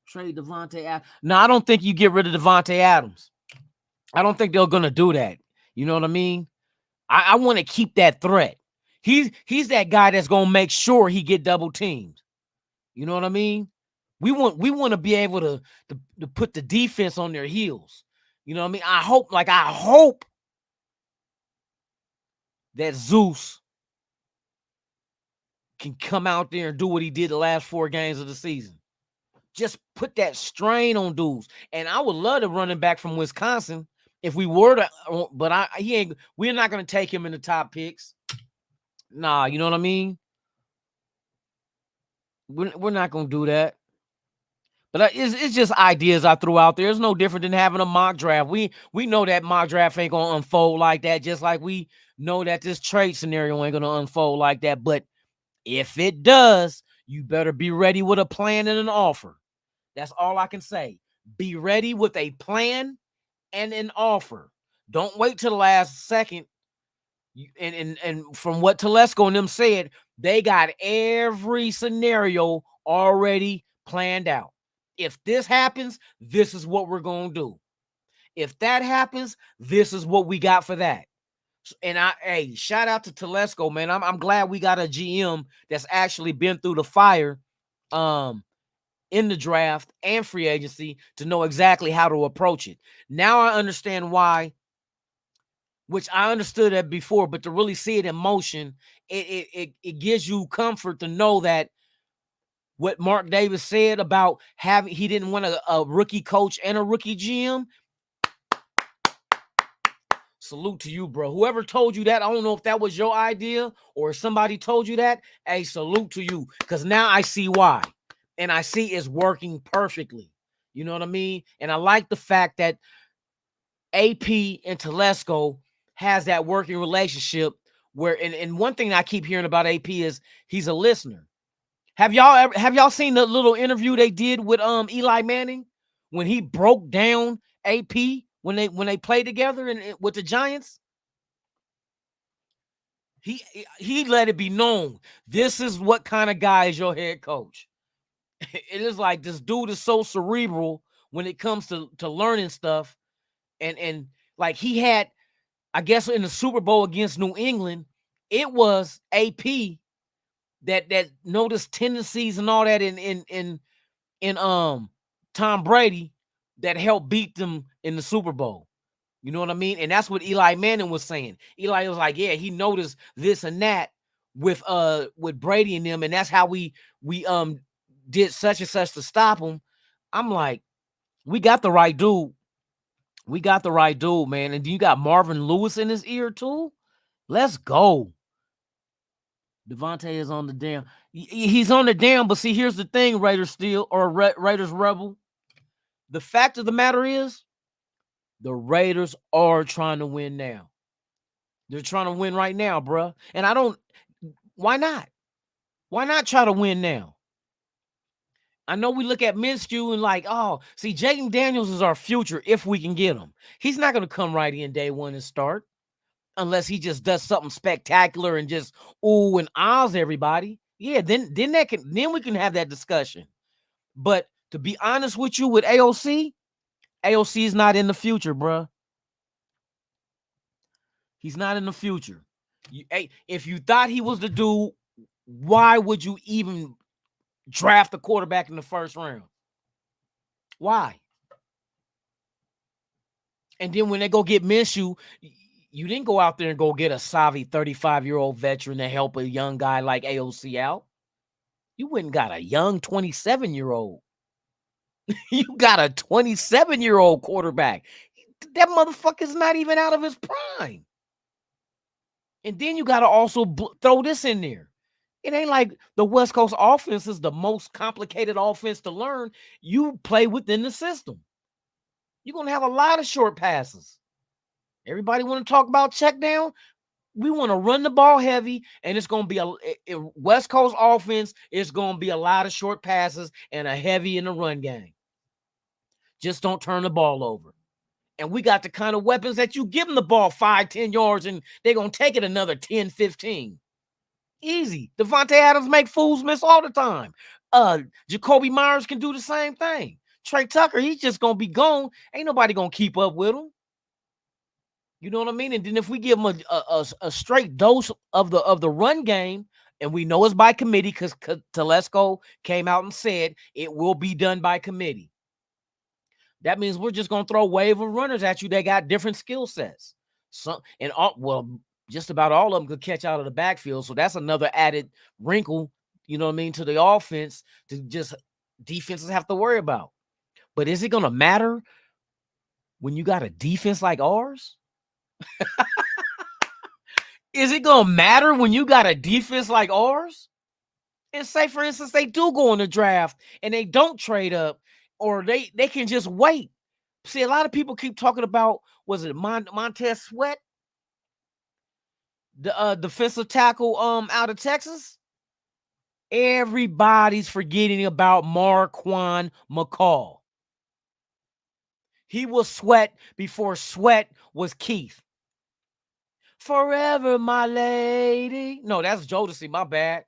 trade Devontae Adams. No, I don't think you get rid of Devontae Adams. I don't think they're going to do that. You know what I mean? I want to keep that threat. He's that guy that's going to make sure he get double teamed. You know what I mean? We want to be able to put the defense on their heels. You know what I mean? I hope that Zeus can come out there and do what he did the last 4 games of the season. Just put that strain on dudes. And I would love the running back from Wisconsin if we were to, but we're not going to take him in the top picks. Nah, you know what I mean? We're not going to do that. But it's just ideas I threw out there. It's no different than having a mock draft. We know that mock draft ain't going to unfold like that, just like we know that this trade scenario ain't going to unfold like that. But If it does, you better be ready with a plan and an offer. That's all I can say. Be ready with a plan and an offer. Don't wait till the last second. And from what Telesco and them said, they got every scenario already planned out. If this happens, this is what we're going to do. If that happens, this is what we got for that. And hey, shout out to Telesco, man. I'm glad we got a GM that's actually been through the fire in the draft and free agency to know exactly how to approach it. Now I understand why, which I understood that before, but to really see it in motion, it gives you comfort to know that what Mark Davis said about he didn't want a rookie coach and a rookie GM. Salute to you, bro. Whoever told you that, I don't know if that was your idea or somebody told you that. Hey, salute to you, because now I see why. And I see it's working perfectly. You know what I mean? And I like the fact that AP and Telesco has that working relationship where, and one thing I keep hearing about AP is he's a listener. Have y'all seen the little interview they did with Eli Manning when he broke down AP when they played together and with the Giants? He let it be known, this is what kind of guy is your head coach. It is like, this dude is so cerebral when it comes to learning stuff. And like, he had, I guess, in the Super Bowl against New England, it was AP that noticed tendencies and all that in Tom Brady that helped beat them in the Super Bowl. You know what I mean? And that's what Eli Manning was saying. Eli was like, yeah, he noticed this and that with Brady and them, and that's how we did such and such to stop him. I'm like, we got the right dude. We got the right dude, man. And you got Marvin Lewis in his ear too. Let's go. Devontae is on the damn. He's on the damn, but see, here's the thing, Raiders Raiders Rebel. The fact of the matter is, the Raiders are trying to win now. They're trying to win right now, bruh. And why not? Why not try to win now? I know we look at Minshew and like, oh, see, Jaden Daniels is our future if we can get him. He's not going to come right in day one and start unless he just does something spectacular and just ooh and ahs everybody. Yeah, then we can have that discussion. But to be honest with you, with AOC is not in the future, bruh. He's not in the future. If you thought he was the dude, why would you even draft a quarterback in the first round? Why? And then when they go get Minshew, you didn't go out there and go get a savvy 35-year-old veteran to help a young guy like AOC out. You went and got a young 27-year-old. You got a 27-year-old quarterback. That motherfucker's not even out of his prime. And then you got to also throw this in there. It ain't like the West Coast offense is the most complicated offense to learn. You play within the system. You're going to have a lot of short passes. Everybody want to talk about check down? We want to run the ball heavy, and it's going to be a West Coast offense. It's going to be a lot of short passes and a heavy in the run game. Just don't turn the ball over. And we got the kind of weapons that you give them the ball 5-10 yards, and they're going to take it another 10-15. Easy. Devontae Adams make fools miss all the time. Jacoby Myers can do the same thing. Trey Tucker, he's just going to be gone. Ain't nobody going to keep up with him. You know what I mean? And then if we give him a straight dose of the run game, and we know it's by committee because Telesco came out and said it will be done by committee. That means we're just going to throw a wave of runners at you that got different skill sets. Just about all of them could catch out of the backfield. So that's another added wrinkle, you know what I mean, to the offense to just defenses have to worry about. But is it going to matter when you got a defense like ours? Is it going to matter when you got a defense like ours? And say, for instance, they do go in the draft and they don't trade up, or they can just wait. See, a lot of people keep talking about, was it Montez Sweat? The defensive tackle out of Texas? Everybody's forgetting about Marquand McCall. He was Sweat before Sweat was Keith. Forever, my lady. No, that's Jodeci, my bad.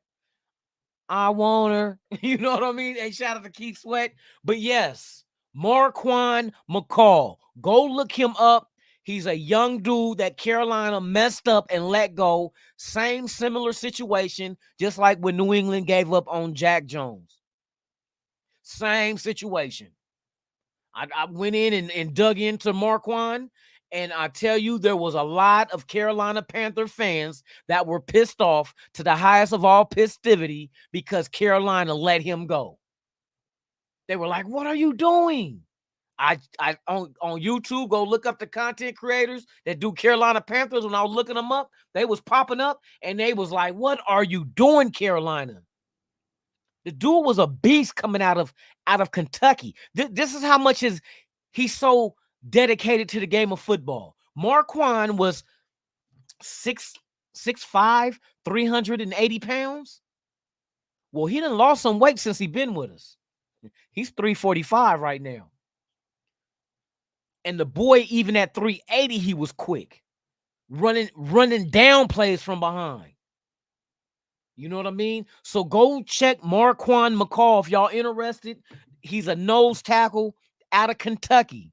I want her. You know what I mean? Hey, shout out to Keith Sweat. But yes, Marquand McCall. Go look him up. He's a young dude that Carolina messed up and let go. Same similar situation, just like when New England gave up on Jack Jones. Same situation. I went in and dug into Marquand, and I tell you, there was a lot of Carolina Panther fans that were pissed off to the highest of all festivity because Carolina let him go. They were like, what are you doing? I on YouTube, go look up the content creators that do Carolina Panthers. When I was looking them up, they was popping up, and they was like, what are you doing, Carolina? The dude was a beast coming out of Kentucky. This is how much he's so dedicated to the game of football. Marquand was 6'5", 380 pounds. Well, he done lost some weight since he been with us. He's 345 right now. And the boy, even at 380, he was quick. Running down plays from behind. You know what I mean? So go check Marquand McCall if y'all interested. He's a nose tackle out of Kentucky.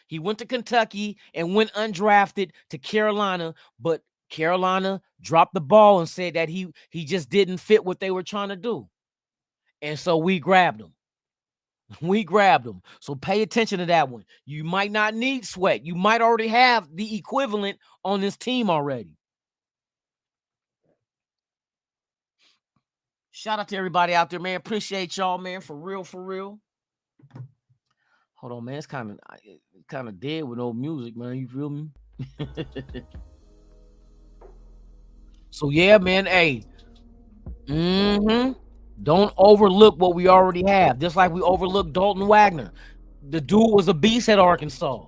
He went to Kentucky and went undrafted to Carolina, but Carolina dropped the ball and said that he just didn't fit what they were trying to do. And so we grabbed him. We grabbed him. So pay attention to that one. You might not need Sweat. You might already have the equivalent on this team already. Shout out to everybody out there, man. Appreciate y'all, man. For real, for real. Hold on, man. It's kind of dead with no music, man. You feel me? So yeah, man. Hey, don't overlook what we already have. Just like we overlooked Dalton Wagner. The dude was a beast at Arkansas.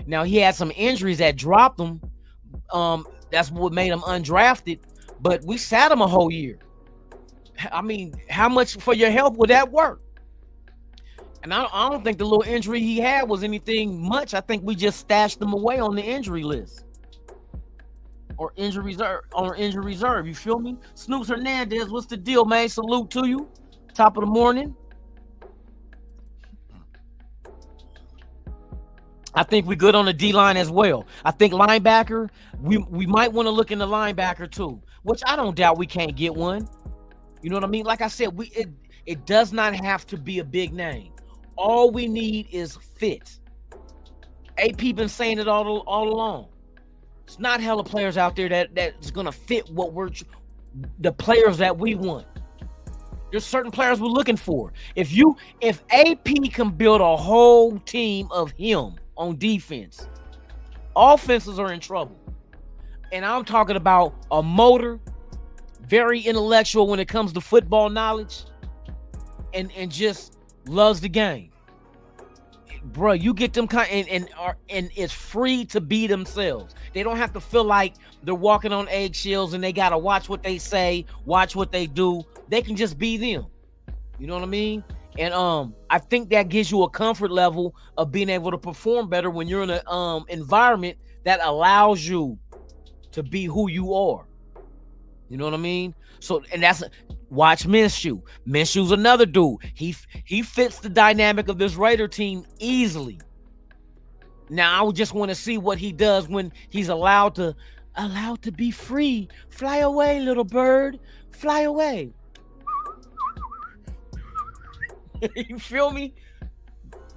Now he had some injuries that dropped him. That's what made him undrafted. But we sat him a whole year. I mean, how much for your health would that work? And I don't think the little injury he had was anything much. I think we just stashed him away on the injury list or injury reserve. You feel me? Snoops Hernandez, what's the deal, man? Salute to you. Top of the morning. I think we're good on the D-line as well. I think linebacker, we might want to look in the linebacker too, which I don't doubt we can't get one. You know what I mean? Like I said, it does not have to be a big name. All we need is fit. AP been saying it all along. It's not hella players out there that's gonna fit what the players that we want. There's certain players we're looking for. If AP can build a whole team of him on defense, offenses are in trouble. And I'm talking about a motor, very intellectual when it comes to football knowledge, and just loves the game. Bro, you get them and it's free to be themselves. They don't have to feel like they're walking on eggshells and they gotta watch what they say, watch what they do. They can just be them. You know what I mean? And I think that gives you a comfort level of being able to perform better when you're in an environment that allows you to be who you are. You know what I mean? So, and watch Minshew. Minshew's another dude. He fits the dynamic of this Raider team easily. Now, I just want to see what he does when he's allowed to be free. Fly away, little bird. Fly away. You feel me?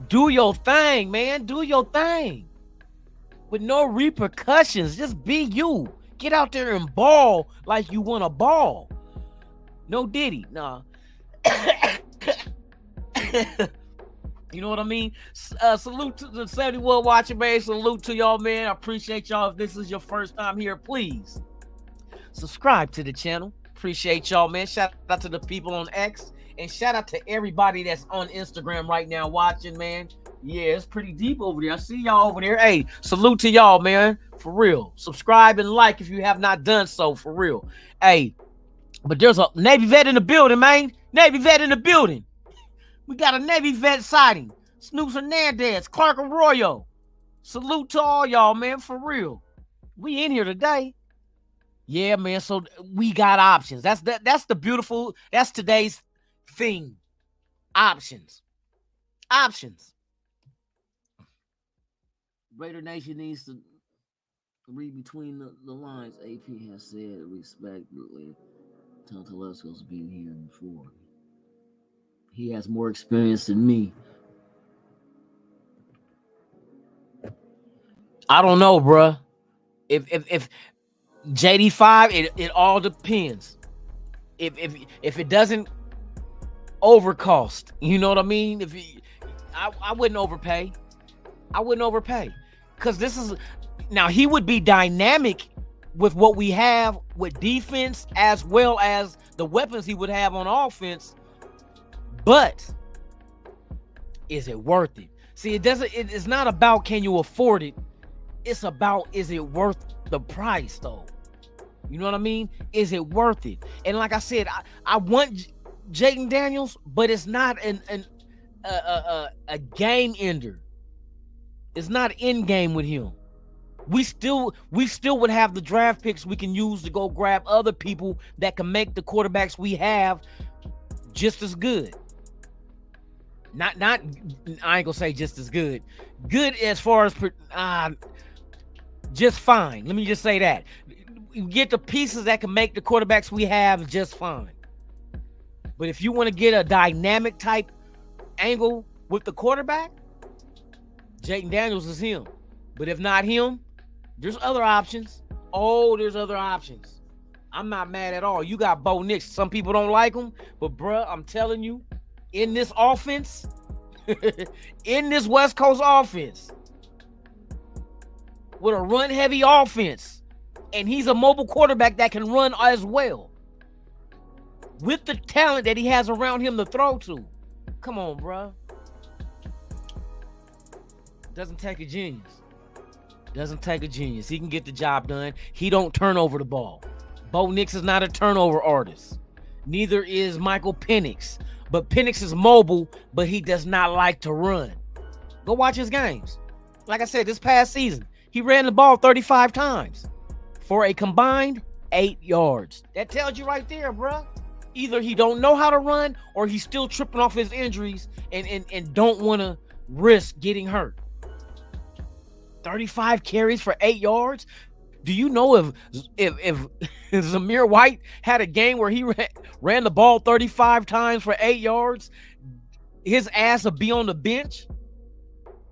Do your thing, man. Do your thing. With no repercussions. Just be you. Get out there and ball like you want to ball. No Diddy. Nah. You know what I mean? Salute to the 71 watching, man. Salute to y'all, man. I appreciate y'all. If this is your first time here, please subscribe to the channel. Appreciate y'all, man. Shout out to the people on X. And shout out to everybody that's on Instagram right now watching, man. Yeah, it's pretty deep over there. I see y'all over there. Hey, salute to y'all, man. For real. Subscribe and like if you have not done so, for real. Hey, But there's a Navy vet in the building, man. Navy vet in the building. We got a Navy vet sighting. Snoop Hernandez, Clark Arroyo. Salute to all y'all, man, for real. We in here today. Yeah, man, so we got options. That's the beautiful, that's today's thing. Options. Options. Raider Nation needs to read between the lines. AP has said respectfully. Tell Telesco's been here before. He has more experience than me. I don't know, bruh. If JD5, it all depends. If it doesn't overcost, you know what I mean? I wouldn't overpay. I wouldn't overpay. Because this is now he would be dynamic with what we have with defense as well as the weapons he would have on offense. But is it worth it? See, it's not about can you afford it. It's about is it worth the price though? You know what I mean? Is it worth it? And like I said, I want Jaden Daniels, but it's not a game ender. It's not in game with him. We still would have the draft picks we can use to go grab other people that can make the quarterbacks we have just as good. Not I ain't gonna say just as good. Good as far as just fine. Let me just say that. You get the pieces that can make the quarterbacks we have just fine. But if you want to get a dynamic type angle with the quarterback, Jaden Daniels is him. But if not him, there's other options. Oh, there's other options. I'm not mad at all. You got Bo Nix. Some people don't like him, but bruh, I'm telling you, in this offense, in this West Coast offense, with a run-heavy offense, and he's a mobile quarterback that can run as well, with the talent that he has around him to throw to. Come on, bruh. Doesn't take a genius. Doesn't take a genius. He can get the job done. He don't turn over the ball. Bo Nix is not a turnover artist. Neither is Michael Penix. But Penix is mobile, but he does not like to run. Go watch his games. Like I said, this past season, he ran the ball 35 times for a combined 8 yards. That tells you right there, bruh. Either he don't know how to run or he's still tripping off his injuries and don't want to risk getting hurt. 35 carries for 8 yards. Do you know if Zamir White had a game where he ran the ball 35 times for 8 yards, his ass would be on the bench?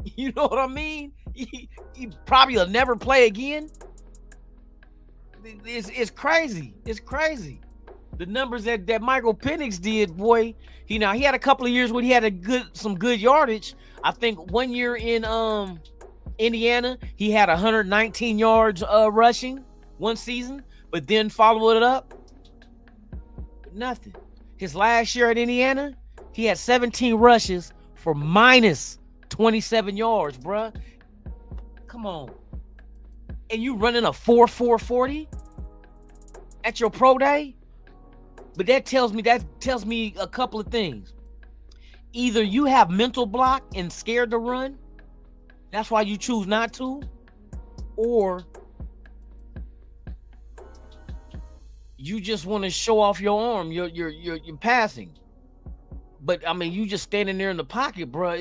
You know what I mean? He probably will never play again. It's crazy. It's crazy. The numbers that Michael Penix did, boy. He had a couple of years when he had some good yardage. I think 1 year in Indiana, he had 119 yards rushing one season, but then followed it up with nothing. His last year at Indiana, he had 17 rushes for minus 27 yards, bruh. Come on. And you running a 4.40 at your pro day? But that tells me a couple of things. Either you have mental block and scared to run, that's why you choose not to, or you just want to show off your arm, you're passing. But I mean, you just standing there in the pocket, bro.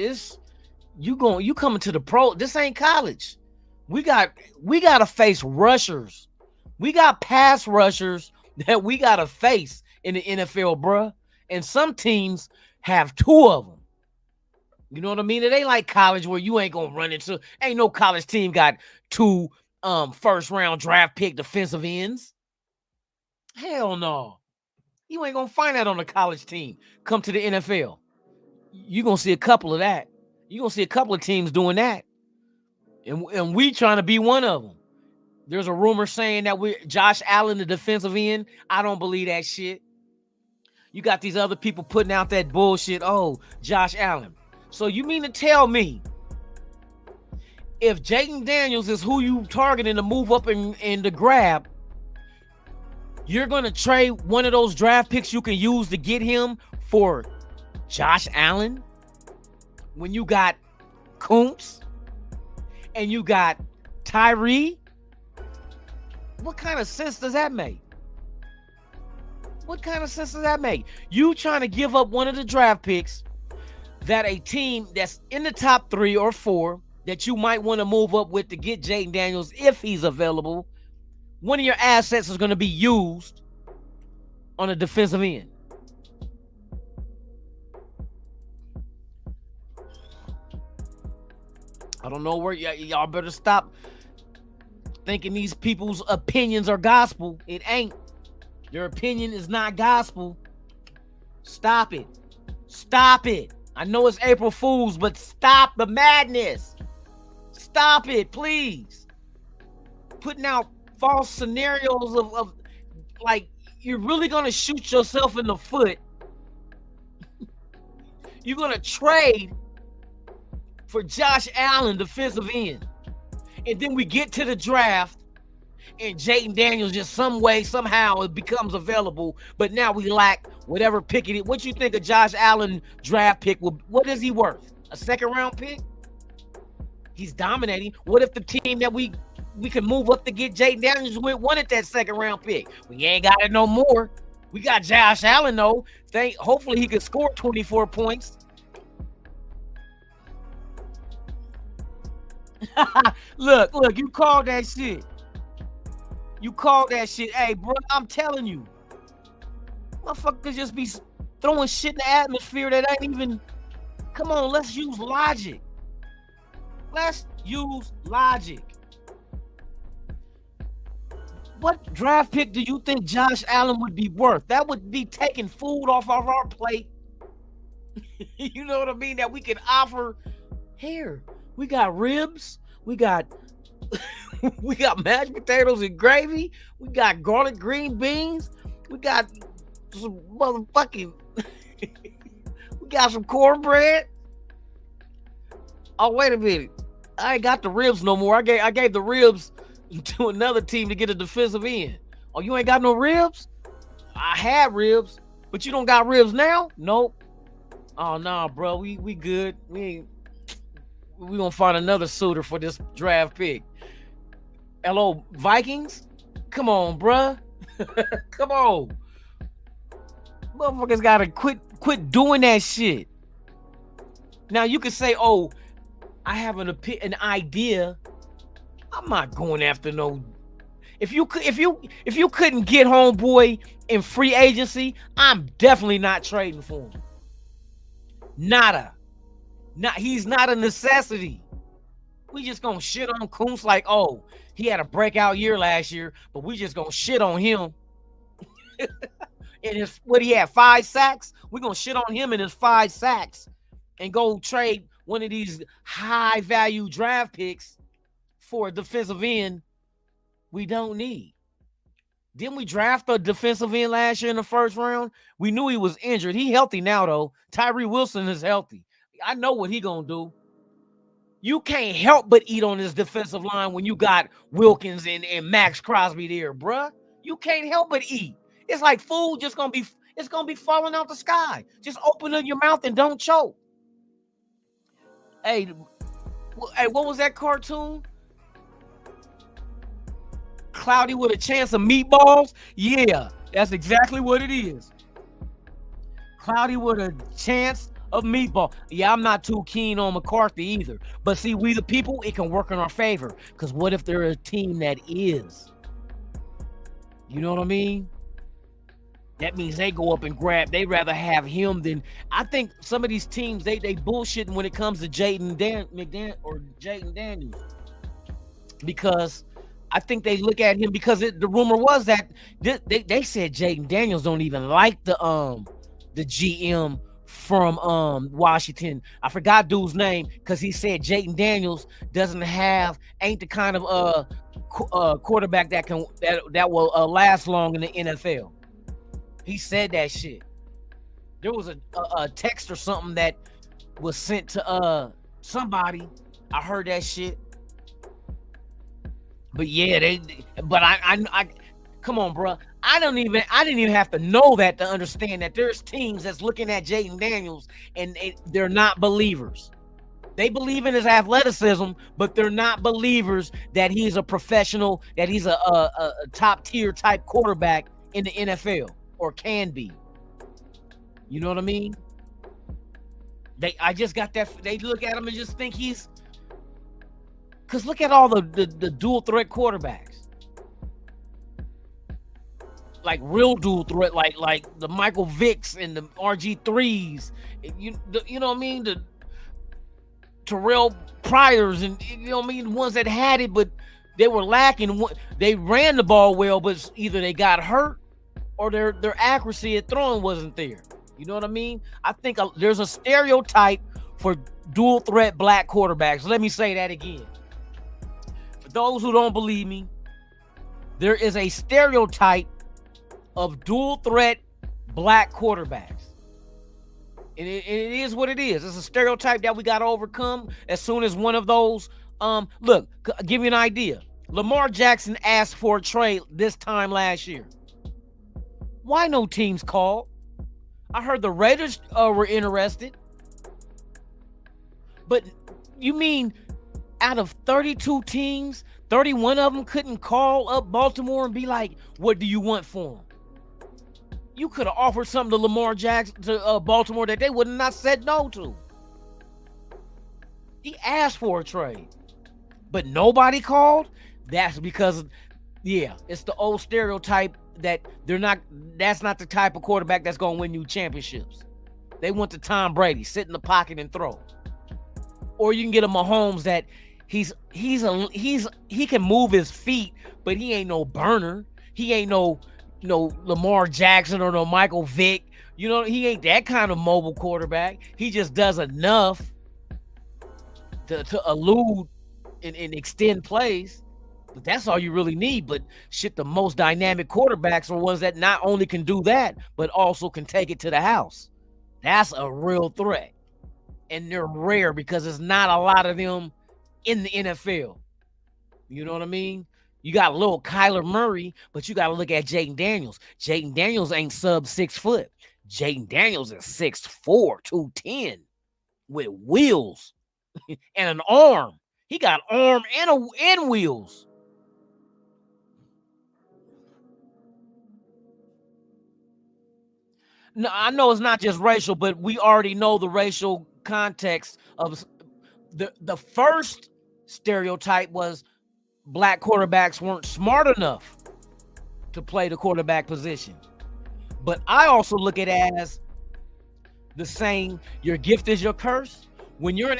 You coming to the pro. This ain't college. We gotta face rushers. We got pass rushers that we gotta face in the NFL, bro. And some teams have 2 of them. You know what I mean? It ain't like college where you ain't gonna run into. Ain't no college team got 2 first-round draft pick defensive ends. Hell no. You ain't gonna find that on a college team. Come to the NFL. You're gonna see a couple of that. You're gonna see a couple of teams doing that. And we trying to be one of them. There's a rumor saying that Josh Allen, the defensive end. I don't believe that shit. You got these other people putting out that bullshit. Oh, Josh Allen. So you mean to tell me if Jaden Daniels is who you targeting to move up and to grab, You're going to trade one of those draft picks you can use to get him for Josh Allen when you got Kuntz and you got Tyree? What kind of sense does that make? What kind of sense does that make? You trying to give up one of the draft picks that a team that's in the top 3 or 4 that you might want to move up with to get Jaden Daniels if he's available. One of your assets is going to be used on a defensive end. I don't know where y'all better stop thinking these people's opinions are gospel. It ain't. Your opinion is not gospel. Stop it. Stop it. I know it's April Fool's, but stop the madness. Stop it, please. Putting out false scenarios of like, you're really going to shoot yourself in the foot. You're going to trade for Josh Allen, defensive end. And then we get to the draft and Jaden Daniels just some way, somehow it becomes available. But now we lack whatever pick it is. What you think a Josh Allen draft pick will, what is he worth? A second round pick? He's dominating. What if the team that we can move up to get Jaden Daniels with wanted that second round pick? We ain't got it no more. We got Josh Allen though. Hopefully he could score 24 points. Look, you called that shit. You called that shit. Hey, bro, I'm telling you. Motherfuckers just be throwing shit in the atmosphere that ain't even... Come on, let's use logic. Let's use logic. What draft pick do you think Josh Allen would be worth? That would be taking food off of our plate. You know what I mean? That we can offer here. We got ribs. We got we got mashed potatoes and gravy. We got garlic green beans. We got some motherfucking we got some cornbread. Oh, wait a minute. I ain't got the ribs no more. I gave the ribs to another team to get a defensive end. Oh, you ain't got no ribs? I had ribs, but you don't got ribs now? Nope. Oh, nah, bro. We good. We gonna find another suitor for this draft pick. Hello, Vikings? Come on, bruh. Come on. Motherfuckers gotta quit doing that shit. Now you can say, oh, I have an idea. I'm not going after no. If you couldn't get homeboy in free agency, I'm definitely not trading for him. Nada. He's not a necessity. We just gonna shit on Kuntz like, oh, he had a breakout year last year, but we just gonna shit on him. And what he had, 5 sacks? We're gonna shit on him in his 5 sacks and go trade one of these high value draft picks for a defensive end we don't need. Didn't we draft a defensive end last year in the first round? We knew he was injured. He healthy now though. Tyree Wilson is healthy. I know what he gonna do. You can't help but eat on this defensive line when you got Wilkins and Max Crosby there, bruh. You can't help but eat. It's like food just gonna be falling out the sky. Just open up your mouth and don't choke. Hey, what was that cartoon? Cloudy with a chance of meatballs? Yeah, that's exactly what it is. Cloudy with a chance of meatball. Yeah, I'm not too keen on McCarthy either. But see, we the people, it can work in our favor. Because what if they're a team that is? You know what I mean? That means they go up and grab. They rather have him than... I think some of these teams, they bullshitting when it comes to Jaden Daniels. Because I think they look at him because the rumor was that they said Jaden Daniels don't even like the GM from Washington. I forgot dude's name because he said Jaden Daniels ain't the kind of quarterback that will last long in the NFL. He said that shit. There was a text or something that was sent to somebody. I heard that shit. But yeah, I Come on, bro. I didn't even have to know that to understand that there's teams that's looking at Jaden Daniels and they're not believers. They believe in his athleticism, but they're not believers that he's a professional, that he's a top tier type quarterback in the NFL or can be. You know what I mean? I just got that. They look at him and just think he's, because look at all the dual threat quarterbacks, like real dual threat, like the Michael Vicks and the RG3s. You know what I mean? The Terrell Pryors and you know what I mean, the ones that had it, but they were lacking. They ran the ball well, but either they got hurt or their accuracy at throwing wasn't there. You know what I mean? I think there's a stereotype for dual threat black quarterbacks. Let me say that again. For those who don't believe me, there is a stereotype of dual threat black quarterbacks. And it is what it is. It's a stereotype that we got to overcome as soon as one of those. Look, I'll give you an idea. Lamar Jackson asked for a trade this time last year. Why no teams called? I heard the Raiders were interested. But you mean out of 32 teams, 31 of them couldn't call up Baltimore and be like, what do you want for them? You could have offered something to Lamar Jackson, to Baltimore, that they would have not said no to. He asked for a trade, but nobody called. That's because, it's the old stereotype that that's not the type of quarterback that's going to win you championships. They want the Tom Brady, sit in the pocket and throw. Or you can get a Mahomes that he can move his feet, but he ain't no burner. He ain't no Lamar Jackson or no Michael Vick. You know, he ain't that kind of mobile quarterback. He just does enough to elude and extend plays. But that's all you really need. But shit, the most dynamic quarterbacks are ones that not only can do that, but also can take it to the house. That's a real threat. And they're rare because there's not a lot of them in the NFL. You know what I mean? You got a little Kyler Murray, but you got to look at Jaden Daniels. Jaden Daniels ain't sub 6 foot. Jaden Daniels is 6'4", 210 with wheels and an arm. He got arm and wheels. No, I know it's not just racial, but we already know the racial context of the first stereotype was black quarterbacks weren't smart enough to play the quarterback position. But I also look at it as the saying, your gift is your curse. When you're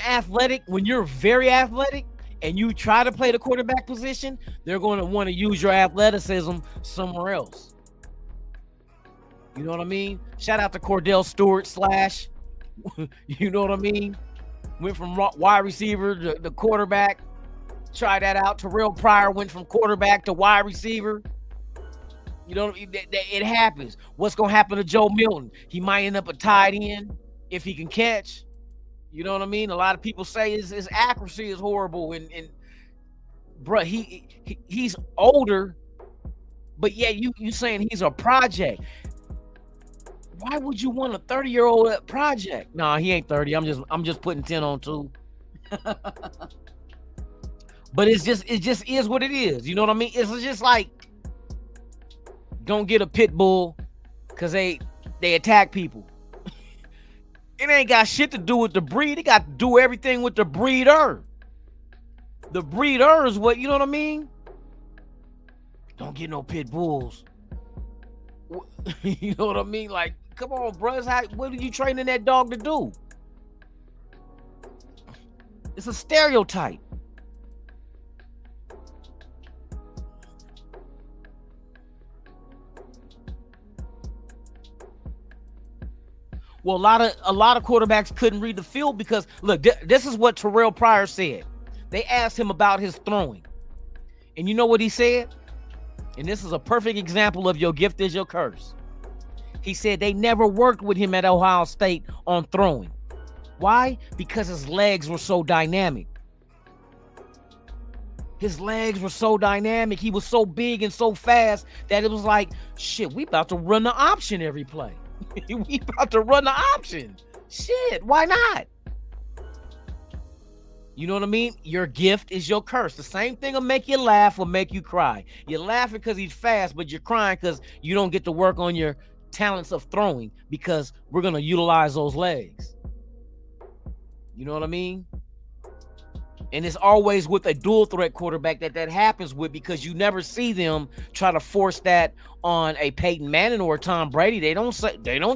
very athletic and you try to play the quarterback position, they're going to want to use your athleticism somewhere else. You know what I mean? Shout out to Cordell Stewart / you know what I mean? Went from wide receiver to the quarterback. Try that out. Terrell Pryor went from quarterback to wide receiver. You know, it happens. What's going to happen to Joe Milton? He might end up a tight end if he can catch. You know what I mean? A lot of people say his accuracy is horrible. And bro, he's older, but yeah, you saying he's a project. Why would you want a 30-year-old project? Nah, he ain't 30. I'm just putting 10 on 2. But it just is what it is. You know what I mean? It's just like, don't get a pit bull because they attack people. It ain't got shit to do with the breed. It got to do everything with the breeder. The breeder is what, you know what I mean? Don't get no pit bulls. You know what I mean? Like, come on, bro. What are you training that dog to do? It's a stereotype. Well, a lot of quarterbacks couldn't read the field because, look, this is what Terrell Pryor said. They asked him about his throwing. And you know what he said? And this is a perfect example of your gift is your curse. He said they never worked with him at Ohio State on throwing. Why? Because his legs were so dynamic. His legs were so dynamic. He was so big and so fast that it was like, shit, we about to run the option every play. We about to run the option. Shit, why not? You know what I mean? Your gift is your curse. The same thing will make you laugh or make you cry. You're laughing because he's fast, but you're crying because you don't get to work on your talents of throwing because we're going to utilize those legs. You know what I mean? And it's always with a dual threat quarterback that happens with, because you never see them try to force that on a Peyton Manning or a Tom Brady. They don't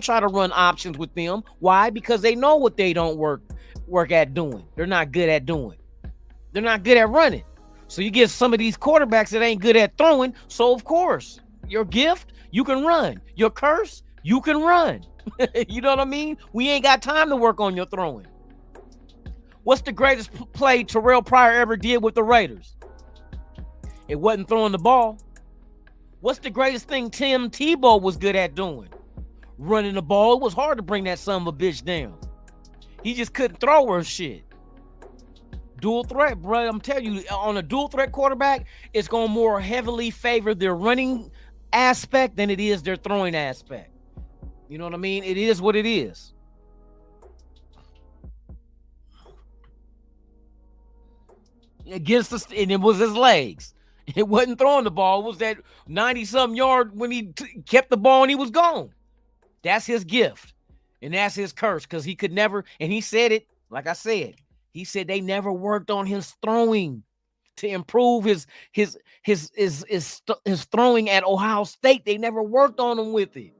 try to run options with them. Why? Because they know what they don't work at doing. They're not good at doing. They're not good at running. So you get some of these quarterbacks that ain't good at throwing. So of course, your gift, you can run. Your curse, you can run. You know what I mean? We ain't got time to work on your throwing. What's the greatest play Terrell Pryor ever did with the Raiders? It wasn't throwing the ball. What's the greatest thing Tim Tebow was good at doing? Running the ball. It was hard to bring that son of a bitch down. He just couldn't throw her shit. Dual threat, bro. I'm telling you, on a dual threat quarterback, it's going to more heavily favor their running aspect than it is their throwing aspect. You know what I mean? It is what it is. Against us, and it was his legs. It wasn't throwing the ball. It was that 90-something yard when he kept the ball and he was gone. That's his gift. And that's his curse, because he could never, and he said it, like I said, he said they never worked on his throwing to improve his throwing at Ohio State. They never worked on him with it.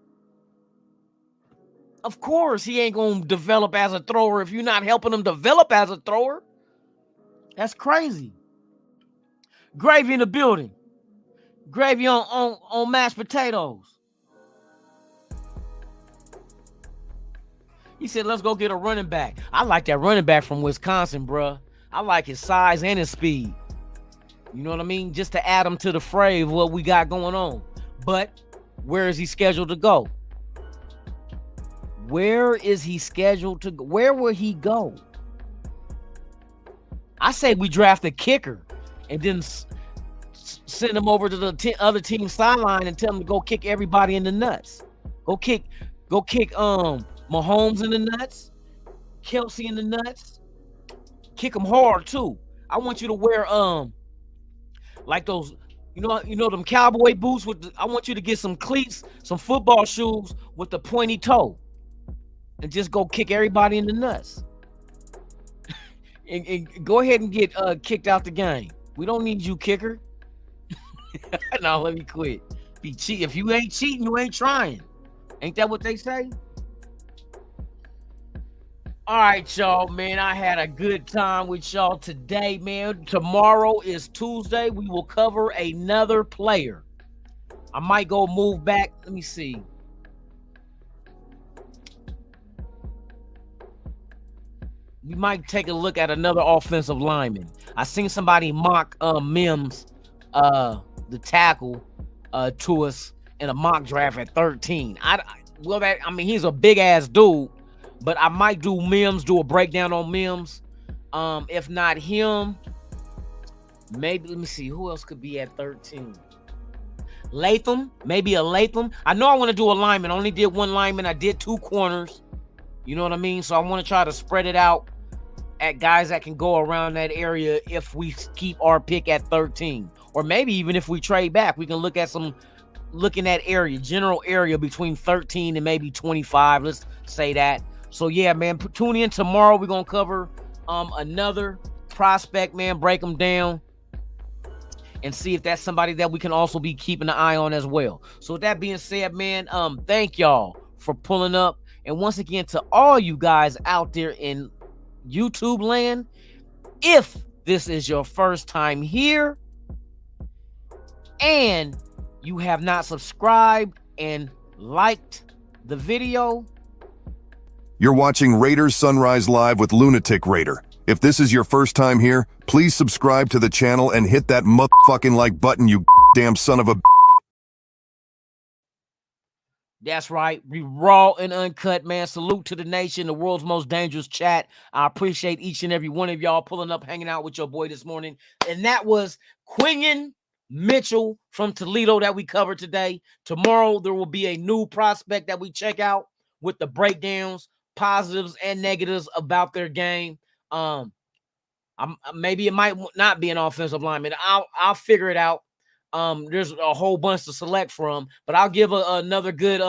Of course, he ain't going to develop as a thrower if you're not helping him develop as a thrower. That's crazy. Gravy in the building. Gravy on mashed potatoes. He said, let's go get a running back. I like that running back from Wisconsin, bruh. I like his size and his speed. You know what I mean? Just to add him to the fray of what we got going on. But where is he scheduled to go? Where is he scheduled to go? Where will he go? I say we draft a kicker and then send him over to the other team's sideline and tell him to go kick everybody in the nuts. Go kick Mahomes in the nuts, Kelsey in the nuts. Kick them hard too. I want you to wear like those, you know them cowboy boots with. I want you to get some cleats, some football shoes with the pointy toe, and just go kick everybody in the nuts. And go ahead and get kicked out the game. We don't need you, kicker. No, let me quit. Be cheat. If you ain't cheating, you ain't trying. Ain't that what they say? All right, y'all, man. I had a good time with y'all today, man. Tomorrow is Tuesday. We will cover another player. I might go move back. Let me see. We might take a look at another offensive lineman. I seen somebody mock Mims, the tackle, to us in a mock draft at 13. He's a big ass dude, but I might do Mims, do a breakdown on Mims. If not him, maybe let me see who else could be at 13. Latham, maybe a Latham. I know I want to do a lineman. I only did one lineman. I did two corners. You know what I mean? So I want to try to spread it out at guys that can go around that area if we keep our pick at 13. Or maybe even if we trade back, we can look at general area between 13 and maybe 25. Let's say that. So yeah, man, tune in tomorrow. We're going to cover another prospect, man, break them down and see if that's somebody that we can also be keeping an eye on as well. So with that being said, man, thank y'all for pulling up. And once again, to all you guys out there in YouTube land, if this is your first time here and you have not subscribed and liked the video, You're watching Raiders Sunrise Live with Lunatic Raider. If this is your first time here, please subscribe to the channel and hit that motherfucking like button, you damn son of a That's right. We raw and uncut, man. Salute to the nation, the world's most dangerous chat. I appreciate each and every one of y'all pulling up, hanging out with your boy this morning. And that was Quinyon Mitchell from Toledo that we covered today. Tomorrow, there will be a new prospect that we check out with the breakdowns, positives and negatives about their game. Maybe it might not be an offensive lineman. I'll figure it out. There's a whole bunch to select from, but I'll give another good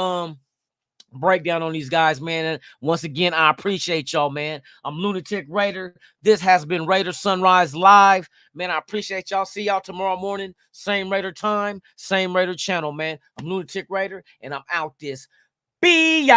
breakdown on these guys, man. And once again, I appreciate y'all, man. I'm Lunatic Raider. This has been Raider Sunrise Live, man. I appreciate y'all. See y'all tomorrow morning, same Raider time, same Raider channel, man. I'm Lunatic Raider, and I'm out this bitch.